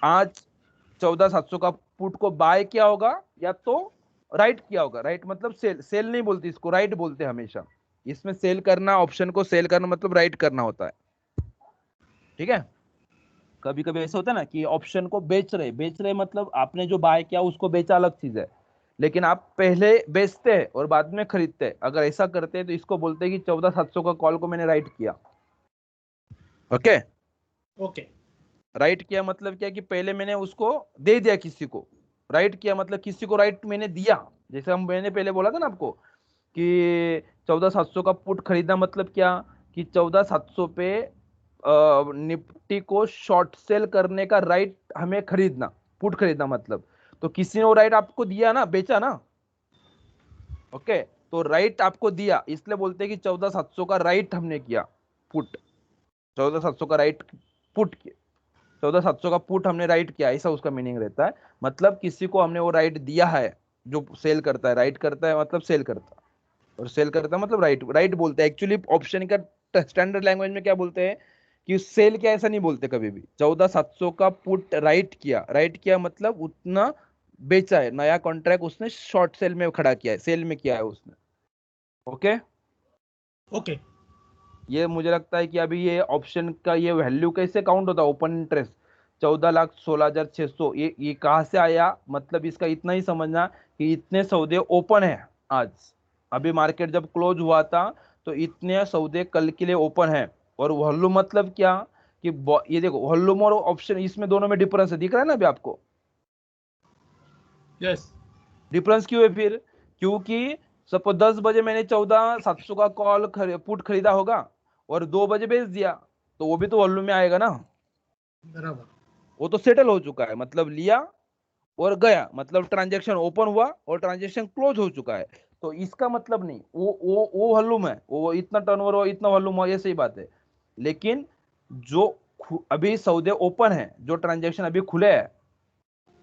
आज 14,700 का पुट को बाय किया होगा या तो राइट किया होगा। राइट मतलब सेल, सेल नहीं बोलते इसको, राइट बोलते हैं हमेशा। इसमें सेल करना, ऑप्शन को सेल करना मतलब राइट करना होता है, ठीक है। कभी कभी ऐसा होता है ना कि ऑप्शन को बेच रहे मतलब आपने जो बाय किया उसको बेचा अलग चीज है, लेकिन आप पहले बेचते हैं और बाद में खरीदते हैं, अगर ऐसा करते हैं तो इसको बोलते हैं कि 14,700 का कॉल को मैंने राइट किया। ओके, ओके राइट किया मतलब क्या कि पहले मैंने उसको दे दिया किसी को। राइट किया मतलब किसी को राइट मैंने दिया, जैसे हम मैंने पहले बोला था ना आपको कि 14,700 का पुट खरीदना मतलब क्या कि 14,700 पे निफ्टी को शॉर्ट सेल करने का राइट हमें खरीदना, पुट खरीदना मतलब। तो किसी ने वो राइट आपको दिया ना, बेचा ना, ओके, तो राइट आपको दिया इसलिए बोलते हैं कि 14,700 का राइट हमने किया पुट, 14,700 का राइट पुट किया, 14,700 का पुट हमने राइट किया, ऐसा उसका मीनिंग रहता है। मतलब किसी को हमने वो राइट दिया है जो सेल करता है, राइट करता है मतलब सेल करता है, और सेल करता है मतलब राइट, राइट बोलते हैं। एक्चुअली ऑप्शन का स्टैंडर्ड लैंग्वेज में क्या बोलते हैं कि सेल क्या, ऐसा नहीं बोलते कभी भी। 14,700 का पुट राइट किया, राइट किया मतलब उतना बेचा है, नया कॉन्ट्रैक्ट उसने शॉर्ट सेल में खड़ा किया है, सेल में किया है उसने। ओके ओके ये मुझे लगता है कि अभी ये ऑप्शन का ये वैल्यू कैसे काउंट होता है, ओपन इंटरेस्ट 14,16,600, ये कहाँ से आया, मतलब इसका इतना ही समझना कि इतने सौदे ओपन है आज, अभी मार्केट जब क्लोज हुआ था तो इतने सौदे कल के लिए ओपन है। और वॉल्यूम मतलब क्या कि ये देखो वॉल्यूम और ऑप्शन, इसमें दोनों में डिफरेंस है, दिख रहा है ना अभी आपको यस डिफरेंस क्यों है फिर, क्योंकि सपोज 10 बजे मैंने 14,700 का कॉल पुट खरीदा होगा और 2 बजे बेच दिया, तो वो भी तो वॉल्यूम में आएगा ना, बराबर वो तो सेटल हो चुका है, मतलब लिया और गया, मतलब ट्रांजैक्शन ओपन हुआ और ट्रांजैक्शन क्लोज हो चुका है। तो इसका मतलब नहीं वो वॉल्यूम है, वो इतना टर्नओवर हो, इतना वॉल्यूम हो, ये सही बात है। लेकिन जो अभी सौदे ओपन है, जो ट्रांजैक्शन अभी खुले हैं,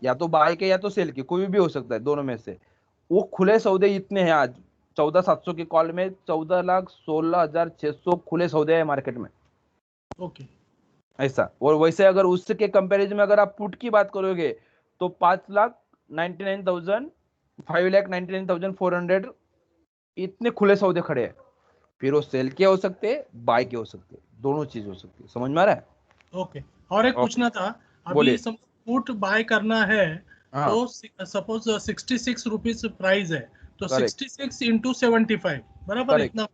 या तो बाय के या तो सेल के, कोई भी हो सकता है दोनों में से, वो खुले सौदे इतने हैं आज 14,700 के कॉल में, 14,16,600 खुले सौदे हैं मार्केट में, ओके ऐसा। और वैसे अगर उसके कंपैरिजन में अगर आप पुट की बात करोगे तो 5,99,000, 5,99,400 इतने खुले सौदे खड़े हैं। फिर वो सेल के हो सकते हैं, बाय के हो सकते हैं, दोनों चीज हो सकती है, समझ में आ रहा है। ओके और एक ओके, पूछना था, बोलिए। अभी पुट बाय करना है हाँ तो सपोज 66 रुपीज प्राइस है, तो करेक्ट 66 इंटू 75 बराबर करेक्ट इतना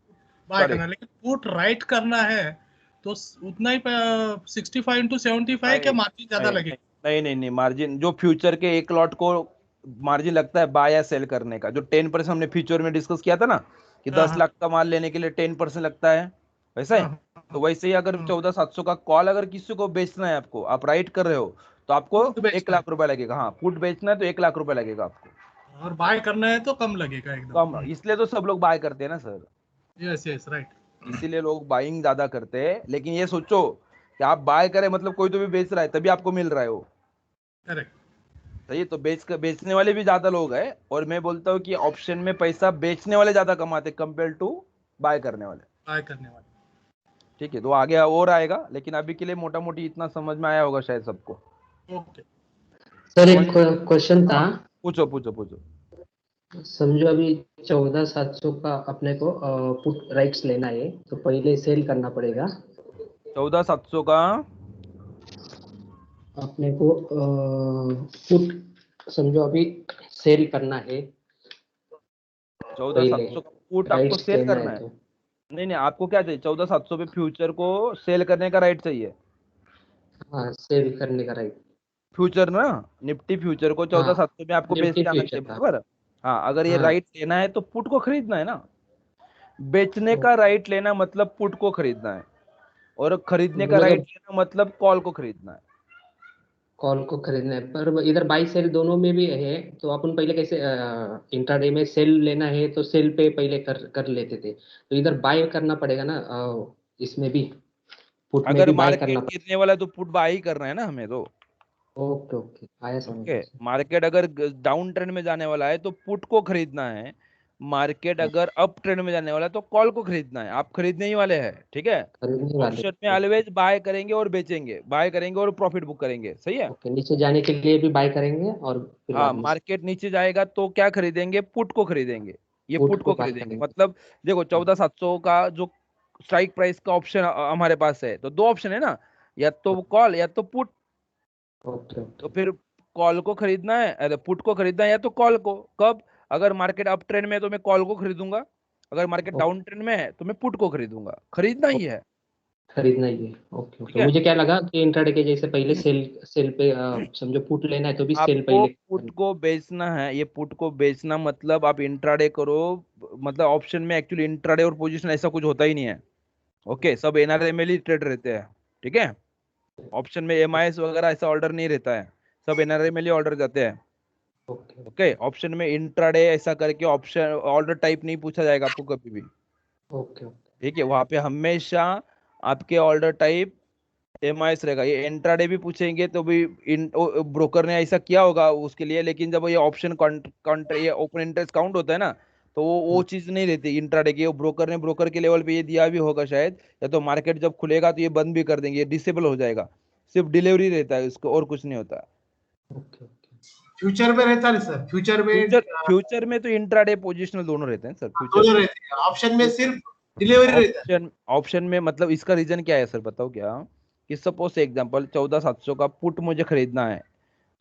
बाय करना करेक्ट है। लेकिन पुट राइट करना है तो उतना ही 65 इंटू 75 क्या नहीं मार्जिन ज्यादा नहीं लगेगा? नहीं मार्जिन जो फ्यूचर के एक लॉट को मार्जिन लगता है बाय या सेल करने का, जो 10% हमने फ्यूचर में डिस्कस किया था ना कि हाँ 10 हाँ लाख का माल लेने के लिए 10% लगता है, वैसा हाँ है। हाँ तो वैसे ही अगर हाँ, 14,700 का कॉल अगर किसी को बेचना है, आपको आप राइट कर रहे हो तो आपको पुट 1 बेचना है लाख रुपए लगेगा। हाँ पुट बेचना है तो 1 लाख रुपए लगेगा आपको, और बाय करना है तो कम लगेगा कम। एकदम। इसलिए तो सब लोग बाय करते हैं ना सर, यस यस राइट इसीलिए लोग बाइंग ज्यादा करते हैं। लेकिन ये सोचो कि आप बाय करें मतलब कोई तो भी बेच रहा है तभी आपको मिल रहा है वो, करेक्ट सही है। तो बेचने वाले भी ज्यादा लोग हैं, और मैं बोलता हूँ कि ऑप्शन में पैसा बेचने वाले ज्यादा कमाते कंपेयर टू बाय करने वाले, बाय करने वाले। ठीक है। तो आगे और आएगा, लेकिन अभी के लिए मोटा मोटी इतना समझ में आया होगा शायद सबको। ओके सर समझ एक क्वेश्चन था। हाँ पूछो पूछो पूछो। समझो अभी 14,700 का अपने को पुट राइट्स लेना है तो पहले सेल करना पड़ेगा 14,700 का अपने को पुट समझो अभी सेल करना है चौदह पहले सात सौ का पुट आपको राइट्स सेल लेना है करना है। तो नहीं नहीं, आपको क्या चाहिए, 14,700 पे फ्यूचर को सेल करने का राइट चाहिए, हाँ सेल करने का राइट फ्यूचर ना, निफ्टी फ्यूचर को हाँ 14,700 में आपको बेच निफ्टी के आना फ्यूचर चाहिए, का बराबर। हाँ अगर ये हाँ राइट लेना है तो पुट को खरीदना है ना, बेचने का तो राइट लेना मतलब पुट को खरीदना है, और खरीदने का राइट मतलब लेना मतलब कॉल को खरीदना है। कॉल को खरीदना है पर इधर बाई सेल दोनों में भी है तो अपन पहले कैसे इंट्राडे में सेल लेना है तो सेल पे पहले कर कर लेते थे तो इधर बाय करना पड़ेगा ना इसमें भी पुट में अगर भी बाय करना मार्केट गिरने वाला है तो पुट बाय ही करना है ना हमें तो। ओके ओके आया समझ ओके, में सर। मार्केट अगर डाउन ट्रेंड में जाने वाला है तो पुट को खरीदना है, मार्केट अगर अप ट्रेंड में जाने वाला है तो कॉल को खरीदना है, आप खरीदने ही वाले हैं, ठीक है। खरीदने वाले। ऑप्शन में ऑलवेज बाय करेंगे और बेचेंगे, बाय करेंगे और प्रॉफिट बुक करेंगे, सही है। ओके, नीचे जाने के लिए भी बाय करेंगे और फिर हाँ, बाद में मार्केट नीचे जाएगा तो क्या खरीदेंगे, पुट को खरीदेंगे, ये पुट पुट को को बाय खरीदेंगे। करेंगे। मतलब देखो 14,700 का जो स्ट्राइक प्राइस का ऑप्शन हमारे पास है, तो दो ऑप्शन है ना, या तो कॉल या तो पुट। ओके तो ओके फिर कॉल को खरीदना है, अरे पुट को खरीदना है या तो कॉल को। कब? अगर मार्केट अप ट्रेंड में है तो मैं कॉल को खरीदूंगा, अगर मार्केट डाउन ट्रेंड में है तो मैं पुट को खरीदूंगा, खरीदना ही है, खरीदना ही है। ओके ठीक ओके, है। मुझे क्या लगा कि इंट्राडे के जैसे पहले सेल सेल पे समझो पुट लेना है तो भी सेल आपको पहले पुट को बेचना है, ये पुट को बेचना मतलब आप इंट्राडे करो, मतलब ऑप्शन में एक्चुअली इंट्राडे और पोजीशन ऐसा कुछ होता ही नहीं है। ओके, सब एनआरएमएल ही ट्रेड रहते हैं, ठीक है। ऑप्शन में एमआईएस वगैरह ऐसा ऑर्डर नहीं रहता है, सब एनआरएमएल ही ऑर्डर जाते हैं। ओके ओके, ऑप्शन में इंट्राडे ऐसा करके ऑप्शन ऑर्डर टाइप नहीं पूछा जाएगा आपको कभी भी, ओके ओके ठीक है। वहां पे हमेशा आपके ऑर्डर टाइप एमआईएस रहेगा। ये इंट्राडे भी पूछेंगे तो भी ब्रोकर ने ऐसा किया होगा उसके लिए, लेकिन जब ये ऑप्शन काउंटर ये ओपन इंटरेस्ट काउंट होता है ना, तो वो चीज नहीं रहती इंट्राडे की। वो ब्रोकर ने ब्रोकर के लेवल पे ये दिया भी होगा शायद, या तो मार्केट जब खुलेगा तो ये बंद भी कर देंगे, ये डिसेबल हो जाएगा। सिर्फ डिलीवरी रहता है उसको, और कुछ नहीं होता। ओके ओके फ्यूचर में रहता नहीं सर, फ्यूचर में फ्यूचर में तो इंट्राडे पोजिशनल दोनों रहते हैं सर, फ्यूचर दोनों में। रहते हैं, ऑप्शन में सिर्फ डिलीवरी रहता है। ऑप्शन में मतलब इसका रीजन क्या है सर, बताओ क्या, कि सपोज एग्जांपल 14,700 का पुट मुझे खरीदना है,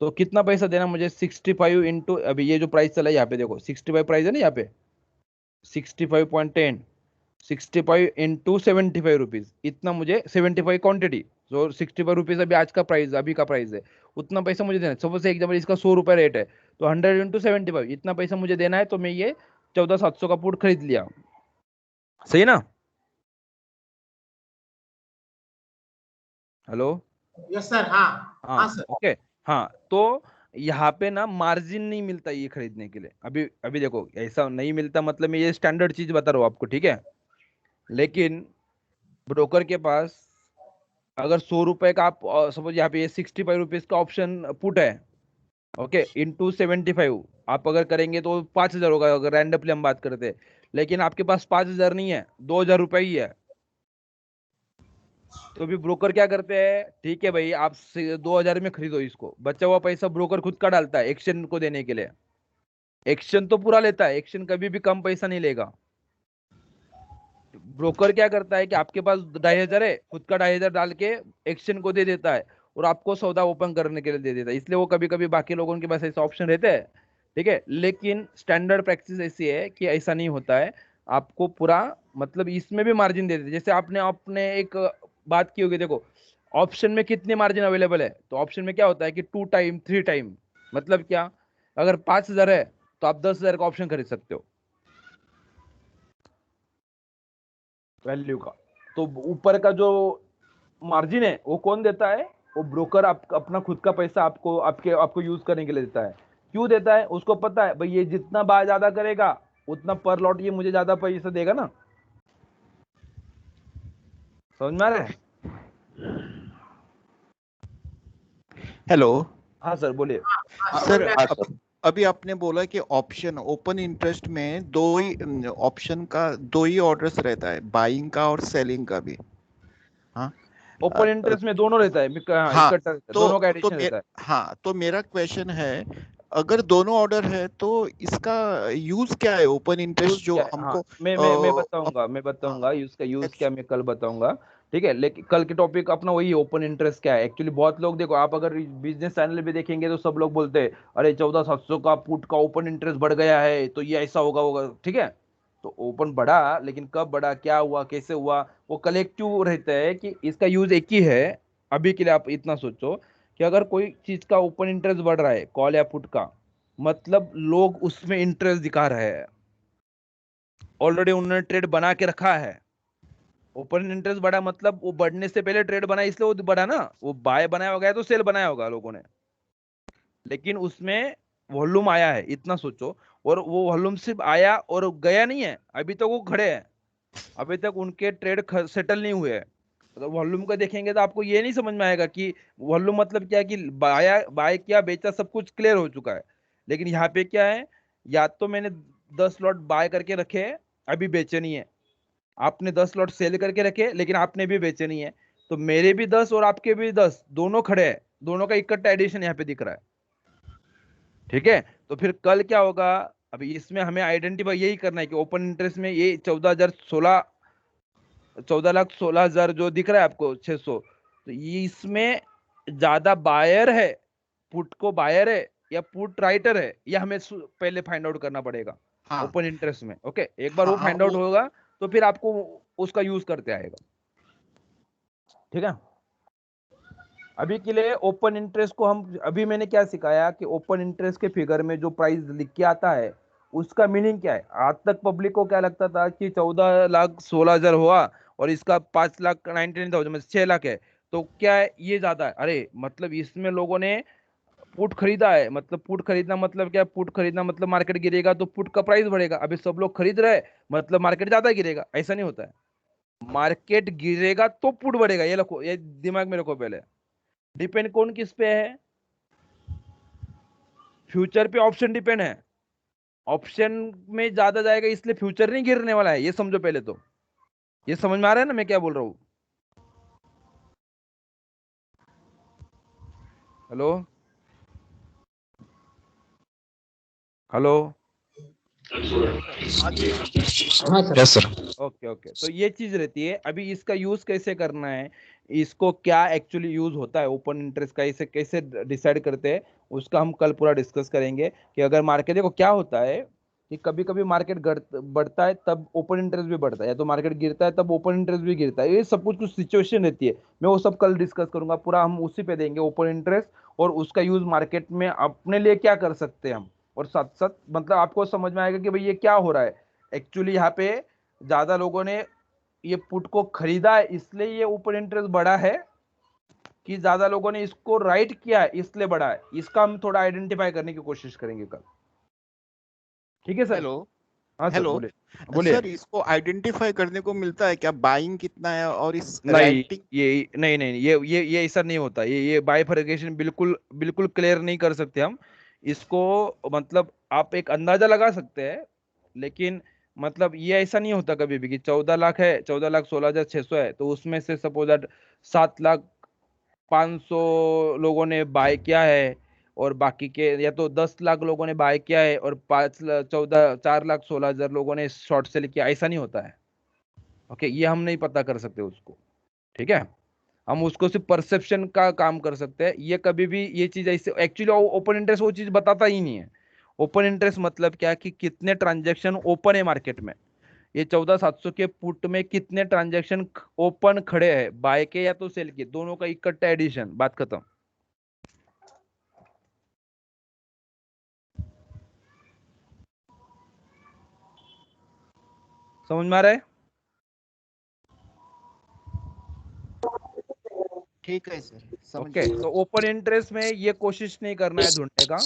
तो कितना पैसा देना मुझे, 65 इंटू, अभी ये जो प्राइस चला है यहाँ पे देखो 65 प्राइस है ना यहाँ पे, 65.10, 65 इंटू 75 रुपीज, इतना मुझे 75 क्वांटिटी, जो 65 रुपीज अभी आज का प्राइस, अभी का प्राइस है, उतना पैसा मुझे देना है। सपोज एग्जाम्पल इसका 100 रुपये रेट है, तो 100 इंटू 75 इतना पैसा मुझे देना है, तो मैं ये 14,700 का पुट खरीद लिया, सही ना। हेलो। यस सर, हाँ हाँ हाँ, सर। ओके। हाँ, तो यहाँ पे ना मार्जिन नहीं मिलता ये खरीदने के लिए। अभी अभी देखो ऐसा नहीं मिलता, मतलब मैं ये स्टैंडर्ड चीज बता रहा हूँ आपको, ठीक है। लेकिन ब्रोकर के पास अगर 100 रुपए का आप सपोज यहाँ पे ये 65 रुपीज का ऑप्शन पुट है, ओके, इंटू 75 आप अगर करेंगे तो 5,000 होगा, अगर रैंडमली हम बात करते हैं। लेकिन आपके पास 5,000 नहीं है, 2,000 रुपये ही है, तो भी ब्रोकर क्या करते हैं, ठीक है भाई आप 2,000 में खरीदो इसको, बचा हुआ पैसा ब्रोकर खुद का डालता है एक्सचेंज को देने के लिए। एक्सचेंज तो पूरा लेता है, एक्सचेंज कभी भी कम पैसा नहीं लेगा। ब्रोकर क्या करता है कि आपके पास 2,500 है, खुद का 2,500 डाल के एक्सचेंज को दे देता है, और आपको सौदा ओपन करने के लिए दे देता है। इसलिए वो कभी कभी बाकी लोगों के पास ऐसा ऑप्शन रहता है, ठीक है। लेकिन स्टैंडर्ड प्रैक्टिस ऐसी है कि ऐसा नहीं होता है, आपको पूरा मतलब इसमें भी मार्जिन दे देते हैं। जैसे आपने आपने एक बात की होगी, देखो ऑप्शन में कितने मार्जिन अवेलेबल है, तो ऑप्शन में क्या होता है कि 2 टाइम 3 टाइम, मतलब क्या, अगर 5,000 है तो आप 10,000 का ऑप्शन खरीद सकते हो वैल्यू का। तो ऊपर का जो मार्जिन है वो कौन देता है, वो ब्रोकर अपना खुद का पैसा आपको यूज करने के लिए देता है। क्यों देता है, उसको पता है भाई ये जितना बाय ज्यादा करेगा उतना पर लॉट ये मुझे ज्यादा पैसा देगा ना, समझ में आ रहा है। हेलो हाँ सर बोलिए। सर, हाँ सर। अभी आपने बोला कि ऑप्शन ओपन इंटरेस्ट में दो ही ऑप्शन का दो ही ऑर्डर्स रहता है, बाइंग का और सेलिंग का भी। हाँ ओपन इंटरेस्ट में दोनों रहता है, हाँ, इकट्ठा रहता है, तो दोनों का तो एडिशन रहता है। हाँ, तो मेरा क्वेश्चन है, अगर दोनों ऑर्डर है तो इसका यूज क्या है, ओपन इंटरेस्ट यूज जो क्या है, हाँ हमको मैं बताऊंगा इसका यूज क्या, मैं कल बताऊंगा, ठीक है। लेकिन कल के टॉपिक अपना वही ओपन इंटरेस्ट क्या है। एक्चुअली बहुत लोग देखो, आप अगर बिजनेस चैनल भी देखेंगे तो सब लोग बोलते हैं अरे 14,700 का पुट का ओपन इंटरेस्ट बढ़ गया है, तो ये ऐसा होगा होगा, ठीक है। तो ओपन बढ़ा, लेकिन कब बढ़ा, क्या हुआ, कैसे हुआ, वो कलेक्टिव रहता है कि इसका यूज एक ही है। अभी के लिए आप इतना सोचो कि अगर कोई चीज का ओपन इंटरेस्ट बढ़ रहा है, कॉल या पुट का, मतलब लोग उसमें इंटरेस्ट दिखा रहे हैं, ऑलरेडी उन्होंने ट्रेड बना के रखा है। ओपन इंटरेस्ट बढ़ा मतलब वो बढ़ने से पहले ट्रेड बना, इसलिए वो बढ़ा ना, वो बाय बनाया होगा या तो सेल बनाया होगा लोगों ने, लेकिन उसमें वॉल्यूम आया है, इतना सोचो। और वो वॉल्यूम सिर्फ आया और गया नहीं है, अभी तक वो खड़े हैं, अभी तक उनके ट्रेड सेटल नहीं हुए हैं। अगर वॉल्यूम का देखेंगे तो आपको ये नहीं समझ में आएगा कि वॉल्यूम मतलब क्या है, कि बाय किया बेचा सब कुछ क्लियर हो चुका है। लेकिन यहाँ पे क्या है, या तो मैंने 10 लॉट बाय करके रखे हैं, अभी बेचे नहीं है, आपने 10 लॉट सेल करके रखे लेकिन आपने भी बेचे नहीं है, तो मेरे भी 10 और आपके भी 10 दोनों खड़े हैं, दोनों का इकट्ठा एडिशन यहाँ पे दिख रहा है। ठीक है, तो फिर कल क्या होगा, अभी इसमें हमें आइडेंटिफाई यही करना है कि ओपन इंटरेस्ट में ये 14,16,000 जो दिख रहा है आपको 600, तो ये इसमें ज्यादा बायर है, पुट को बायर है या पुट राइटर है, या हमें पहले फाइंड आउट करना पड़ेगा ओपन इंटरेस्ट में। ओके, एक बार वो फाइंड आउट होगा तो फिर आपको उसका यूज करते आएगा। ठीक है, अभी के लिए ओपन इंटरेस्ट को हम, अभी मैंने क्या सिखाया कि ओपन इंटरेस्ट के फिगर में जो प्राइस लिख के आता है उसका मीनिंग क्या है। आज तक पब्लिक को क्या लगता था कि 14,16,000 हुआ और इसका 5,99,000 6 लाख है, तो क्या है ये ज्यादा है, अरे मतलब इसमें लोगों ने पुट खरीदा है, मतलब पुट खरीदना मतलब क्या, पुट खरीदना मतलब मार्केट गिरेगा तो पुट का प्राइस बढ़ेगा, अभी सब लोग खरीद रहे हैं मतलब मार्केट ज्यादा गिरेगा, ऐसा नहीं होता है। मार्केट गिरेगा तो पुट बढ़ेगा, ये रखो, ये दिमाग में रखो पहले। डिपेंड कौन किस पे है, फ्यूचर पे ऑप्शन डिपेंड है, ऑप्शन में ज्यादा जाएगा इसलिए फ्यूचर नहीं गिरने वाला है, ये समझो पहले। तो ये समझ में आ रहा है ना मैं क्या बोल रहा हूँ? हेलो हेलो, हाँ सर। ओके ओके, तो ये चीज रहती है। अभी इसका यूज कैसे करना है, इसको क्या एक्चुअली यूज होता है, ओपन इंटरेस्ट का इसे कैसे डिसाइड करते हैं, उसका हम कल पूरा डिस्कस करेंगे। कि अगर मार्केट, देखो क्या होता है कि कभी कभी मार्केट बढ़ता है तब ओपन इंटरेस्ट भी बढ़ता है, या तो मार्केट गिरता है तब ओपन इंटरेस्ट भी गिरता है, ये सब कुछ सिचुएशन रहती है। मैं वो सब कल डिस्कस करूंगा पूरा, हम उसी पे देंगे ओपन इंटरेस्ट और उसका यूज मार्केट में अपने लिए क्या कर सकते हैं हम, और साथ साथ मतलब आपको समझ में आएगा कि भाई ये क्या हो रहा है एक्चुअली। यहाँ पे ज्यादा लोगों ने ये पुट को खरीदा है इसलिए ये ओपन इंटरेस्ट बढ़ा है, कि ज्यादा लोगों ने इसको राइट किया है इसलिए बढ़ा है, इसका हम थोड़ा आइडेंटिफाई करने की कोशिश करेंगे कल। ठीक है सर? हेलो हाँ सर, हेलो बोलिए बोलिए। सर, इसको आइडेंटिफाई करने को मिलता है क्या, बाइंग कितना है और इस नहीं, राइटिंग? ये नहीं नहीं, ये ऐसा नहीं होता, ये बाइफरकेशन बिल्कुल बिल्कुल क्लियर नहीं कर सकते हम इसको। मतलब आप एक अंदाजा लगा सकते हैं, लेकिन मतलब ये ऐसा नहीं होता कभी भी कि 14 लाख है, 14,16,600 है, तो उसमें से सपोज 7,05,100 लोगों ने बाय किया है और बाकी के, या तो 10 लाख लोगों ने बाय किया है और 4,16,000 लोगों ने शॉर्ट सेल किया, ऐसा नहीं होता है। ओके, ये हम नहीं पता कर सकते उसको। ठीक है, हम उसको सिर्फ परसेप्शन का काम कर सकते हैं। ये कभी भी ये चीज ऐसे, एक्चुअली ओपन इंटरेस्ट वो चीज बताता ही नहीं है। ओपन इंटरेस्ट मतलब क्या कि कितने ट्रांजैक्शन ओपन है मार्केट में, ये 14,700 के पुट में कितने ट्रांजैक्शन ओपन खड़े हैं, बाय के या तो सेल के, दोनों का इकट्ठा एडिशन, बात खत्म। समझ में आ रहा है? ठीक है सर, समझ ओके, तो ओपन इंटरेस्ट में ये कोशिश नहीं करना है ढूंढने का।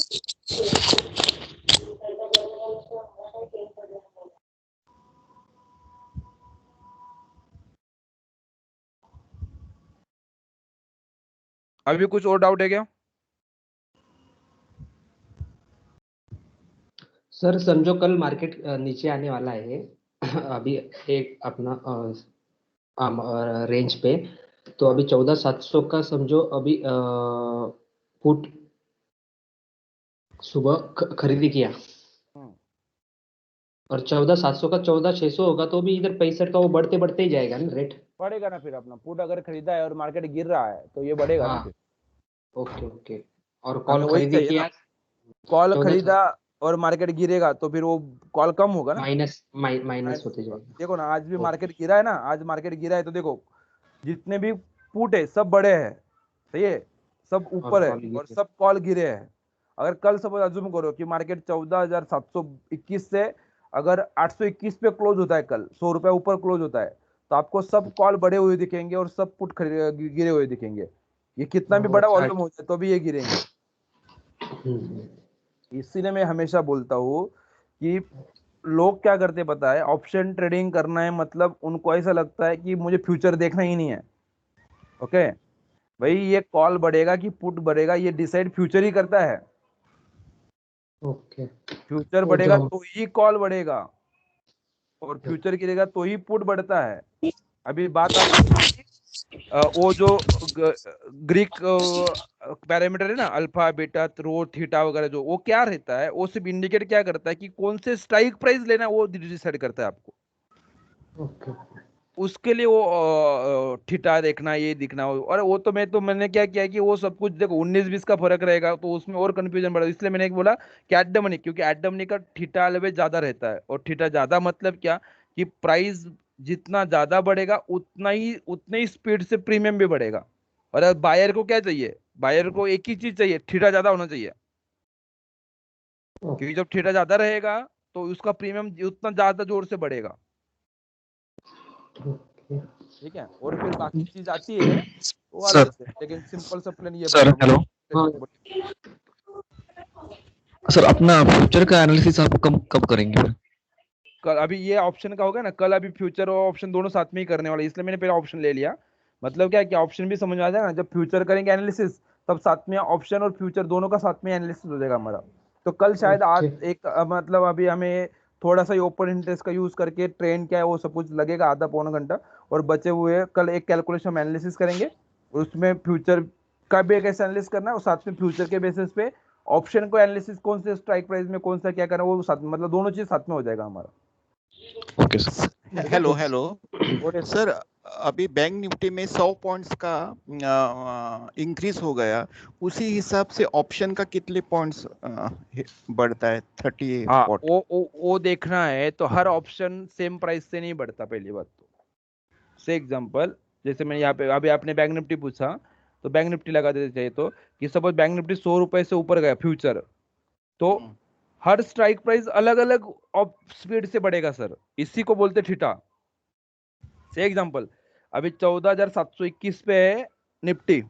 अभी कुछ और डाउट है क्या? सर समझो कल मार्केट नीचे आने वाला है अभी एक अपना रेंज पे, तो अभी 14,700 का समझो अभी पुट सुबह खरीदी किया और 14,700 का 14,600 होगा, तो भी इधर 65 का वो बढ़ते बढ़ते ही जाएगा ना रेट। बढ़ेगा ना फिर, अपना पुट अगर खरीदा है और मार्केट गिर रहा है तो ये बढ़ेगा ना हाँ फिर। ओके ओके, और हमें कॉल वही खरीदी चाहिए किया ना, कॉल 14,000 खरीदा और मार्केट गिरेगा तो फिर वो कॉल कम होगा ना, माइनस होते जाएगा। देखो ना आज भी मार्केट गिरा है ना, आज मार्केट गिरा है तो देखो जितने भी पुट है सब बड़े हैं, सही है, सब ऊपर है और सब कॉल गिरे हैं। अगर कल सपोज अज्यूम करो कि मार्केट 14,721 से अगर 821 पे क्लोज होता है कल, 100 रुपए ऊपर क्लोज होता है, तो आपको सब कॉल बढ़े हुए दिखेंगे और सब पुट गिरे हुए दिखेंगे। ये कितना भी बड़ा वॉल्यूम हो जाए तो भी ये गिरेंगे। इसीलिए मैं हमेशा बोलता हूँ कि लोग क्या करते पता है, ऑप्शन ट्रेडिंग करना है मतलब उनको ऐसा लगता है कि मुझे फ्यूचर देखना ही नहीं है। ओके भाई, ये कॉल बढ़ेगा कि पुट बढ़ेगा ये डिसाइड फ्यूचर ही करता है। ओके। फ्यूचर वो बढ़ेगा जो तो ही कॉल बढ़ेगा और फ्यूचर गिरेगा तो ही पुट बढ़ता है। अभी बात आती है कि वो जो ग्रीक पैरामीटर है ना, अल्फा बीटा रो थीटा वगैरह, जो वो क्या रहता है, वो सिर्फ इंडिकेट क्या करता है कि कौन से स्ट्राइक प्राइस लेना है, वो डिसाइड करता है आपको। ओके। उसके लिए वो थीटा देखना, ये दिखना, और वो तो मैंने क्या किया कि वो सब कुछ देखो 19-20 का फर्क रहेगा तो उसमें और कंफ्यूजन बढ़ा, इसलिए मैंने बोला कि एट द मनी, क्योंकि एट द मनी का थीटा अलवेज ज्यादा रहता है। और थीटा ज्यादा मतलब क्या कि प्राइस जितना ज्यादा बढ़ेगा उतने ही स्पीड से प्रीमियम भी बढ़ेगा। और अब बायर को क्या चाहिए, बायर को एक ही चीज चाहिए, थीटा ज्यादा होना चाहिए, क्योंकि जब थीटा ज्यादा रहेगा तो उसका प्रीमियम उतना ज्यादा जोर से बढ़ेगा। ठीक है, और फिर बाकी चीज आती है वो अलग सर से, लेकिन सिंपल सा प्लान ये सर हेलो सर, अपना फ्यूचर का एनालिसिस आप कब कब करेंगे फिर? कल, अभी ये ऑप्शन का होगा ना, कल अभी फ्यूचर और ऑप्शन दोनों साथ में ही करने वाले, इसलिए मैंने पहले ऑप्शन ले लिया। मतलब क्या है कि ऑप्शन भी समझ आ जाएगा, जब फ्यूचर करेंगे एनालिसिस तब साथ में ऑप्शन और फ्यूचर दोनों का साथ में एनालिसिस हो जाएगा हमारा। तो कल शायद आज एक मतलब अभी हमें थोड़ा सा ओपन इंटरेस्ट का यूज करके ट्रेंड क्या है वो सब कुछ लगेगा, आधा पौना घंटा, और बचे हुए कल एक कैलकुलेशन एनालिसिस करेंगे। उसमें फ्यूचर का भी कैसे एनालिसिस करना है और साथ में फ्यूचर के बेसिस पे ऑप्शन को एनालिसिस, कौन से स्ट्राइक प्राइस में कौन सा क्या करना है वो साथ, मतलब दोनों चीज साथ में हो जाएगा हमारा। Okay sir. Hello hello sir, अभी बैंक निफ्टी में 100 पॉइंट्स का इंक्रीज हो गया, उसी हिसाब से ऑप्शन का कितने पॉइंट्स बढ़ता है? 30 हाँ, वॉट? वो देखना है तो हर ऑप्शन सेम प्राइस से नहीं बढ़ता, पहली बात तो। से एग्जांपल, जैसे मैं यहाँ पे अभी आपने बैंक निफ्टी पूछा तो बैंक निफ्टी लगा देते चाहिए, तो कि सपोज बैंक निफ्टी 100 रुपए से ऊपर गया फ्यूचर, तो हर स्ट्राइक प्राइस अलग अलग स्पीड से बढ़ेगा सर, इसी को बोलते थीटा। से एग्जांपल, अभी 14,721 पे है निफ्टी,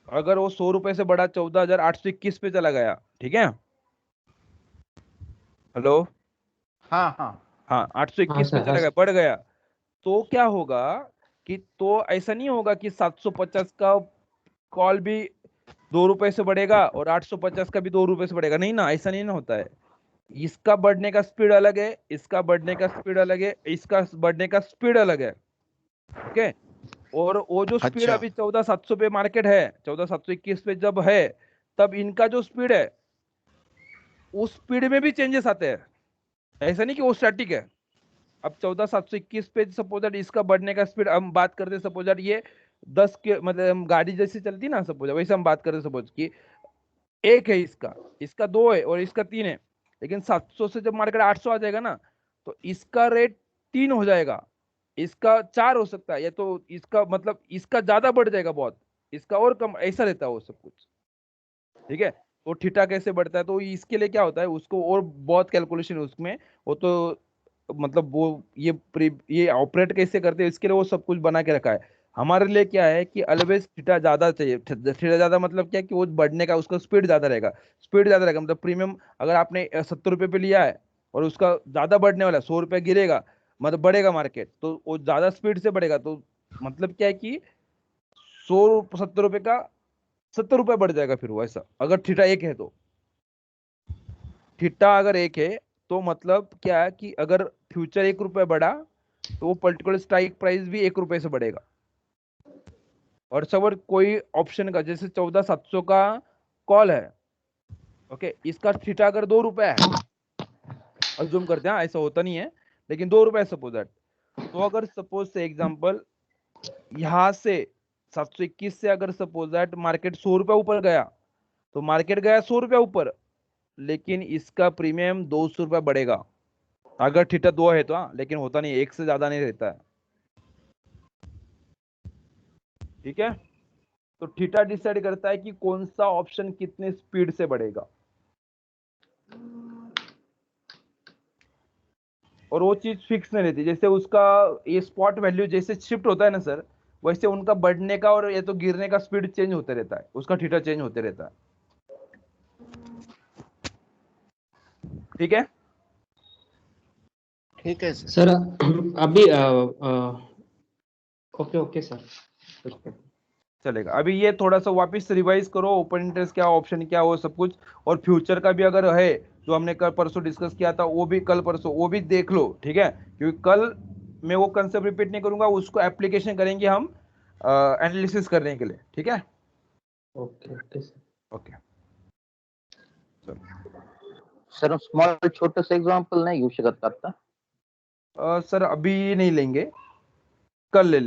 अगर वो 100 रुपए से बढ़ा 14,821 पे चला गया, ठीक है, हेलो, हाँ हाँ हाँ 821 पे चला गया, बढ़ गया, तो क्या होगा कि, तो ऐसा नहीं होगा कि 750 का कॉल भी 2 रुपए से बढ़ेगा और 850 का भी 2 रुपए से बढ़ेगा, नहीं ना, ऐसा नहीं ना होता है। इसका बढ़ने का स्पीड अलग है, इसका बढ़ने का स्पीड अलग है, इसका बढ़ने का स्पीड अलग है। ओके, और वो जो स्पीड अच्छा। अभी 14,700 पे मार्केट है, 14,721 पे जब है, तब इनका जो स्पीड है उस स्पीड में भी चेंजेस आते हैं, ऐसा नहीं कि वो स्टैटिक है। अब 14,721 पे सपोज दैट इसका बढ़ने का स्पीड हम बात करते, सपोज दैट ये 10 के मतलब गाड़ी जैसी चलती ना, सपोज वैसे हम बात करते, सपोज कि एक है इसका, इसका 2 है और इसका 3 है, लेकिन 700 से जब मार्केट 800 आ जाएगा ना, तो इसका रेट 3 हो जाएगा, इसका 4 हो सकता है, या तो इसका मतलब इसका ज्यादा बढ़ जाएगा बहुत, इसका और कम, ऐसा रहता है वो सब कुछ। ठीक है, तो थीटा कैसे बढ़ता है, तो इसके लिए क्या होता है, उसको और बहुत कैलकुलेशन है उसमें, वो तो मतलब वो ये ऑपरेट कैसे करते हैं, इसके लिए वो सब कुछ बना के रखा है। हमारे लिए क्या है कि ऑलवेज थीटा ज्यादा चाहिए, थीटा ज्यादा मतलब क्या कि वो बढ़ने का उसका स्पीड ज्यादा रहेगा, स्पीड ज्यादा रहेगा, मतलब प्रीमियम अगर आपने 70 रुपए पे लिया है और उसका ज्यादा बढ़ने वाला है, 100 रुपए गिरेगा, मतलब बढ़ेगा मार्केट, तो वो ज्यादा स्पीड से बढ़ेगा, तो मतलब क्या है कि 70 रुपए का 70 रुपए बढ़ जाएगा फिर वो, ऐसा अगर थीटा एक है तो। थीटा अगर एक है तो मतलब क्या है कि अगर फ्यूचर 1 रुपए बढ़ा तो वो पर्टिकुलर स्ट्राइक प्राइस भी 1 रुपए से बढ़ेगा। और सबर कोई ऑप्शन का जैसे 14,700 का कॉल है, ओके, इसका थीटा अगर 2 रुपए है, अज्यूम करते हैं, ऐसा होता नहीं है, लेकिन 2 रुपए सपोज दैट, तो अगर सपोज से एग्जांपल यहां से 721 से अगर सपोज दैट मार्केट 100 रुपए ऊपर गया, तो मार्केट गया 100 रुपए ऊपर, लेकिन इसका प्रीमियम 200 रुपए बढ़ेगा, अगर थीटा 2 है तो, हाँ, लेकिन होता नहीं, एक से ज्यादा नहीं रहता है। ठीक है, तो थीटा डिसाइड करता है कि कौन सा ऑप्शन कितने स्पीड से बढ़ेगा, और वो चीज फिक्स नहीं रहती, जैसे उसका ये स्पॉट वैल्यू जैसे शिफ्ट होता है ना सर, वैसे उनका बढ़ने का और ये तो गिरने का स्पीड चेंज होते रहता है, उसका थीटा चेंज होते रहता है। ठीक है, ठीक है सर अभी ओके ओके सर। चलेगा। अभी ये थोड़ा सा वापस रिवाइज करो, ओपन इंटरेस्ट क्या, ऑप्शन क्या, वो सब कुछ, और फ्यूचर का भी अगर है जो हमने कल परसों डिस्कस किया था वो भी कल परसों वो भी देख लो, ठीक है, क्योंकि कल मैं वो कंसेप्ट रिपीट नहीं करूंगा, उसको एप्लीकेशन करेंगे हम एनालिसिस करने के लिए, ठीक है। Okay okay sir. Okay sir small छोटंसं एक्झाम्पल नाही घेऊ शकत का आता? सर अभी नहीं लेंगे, कल ले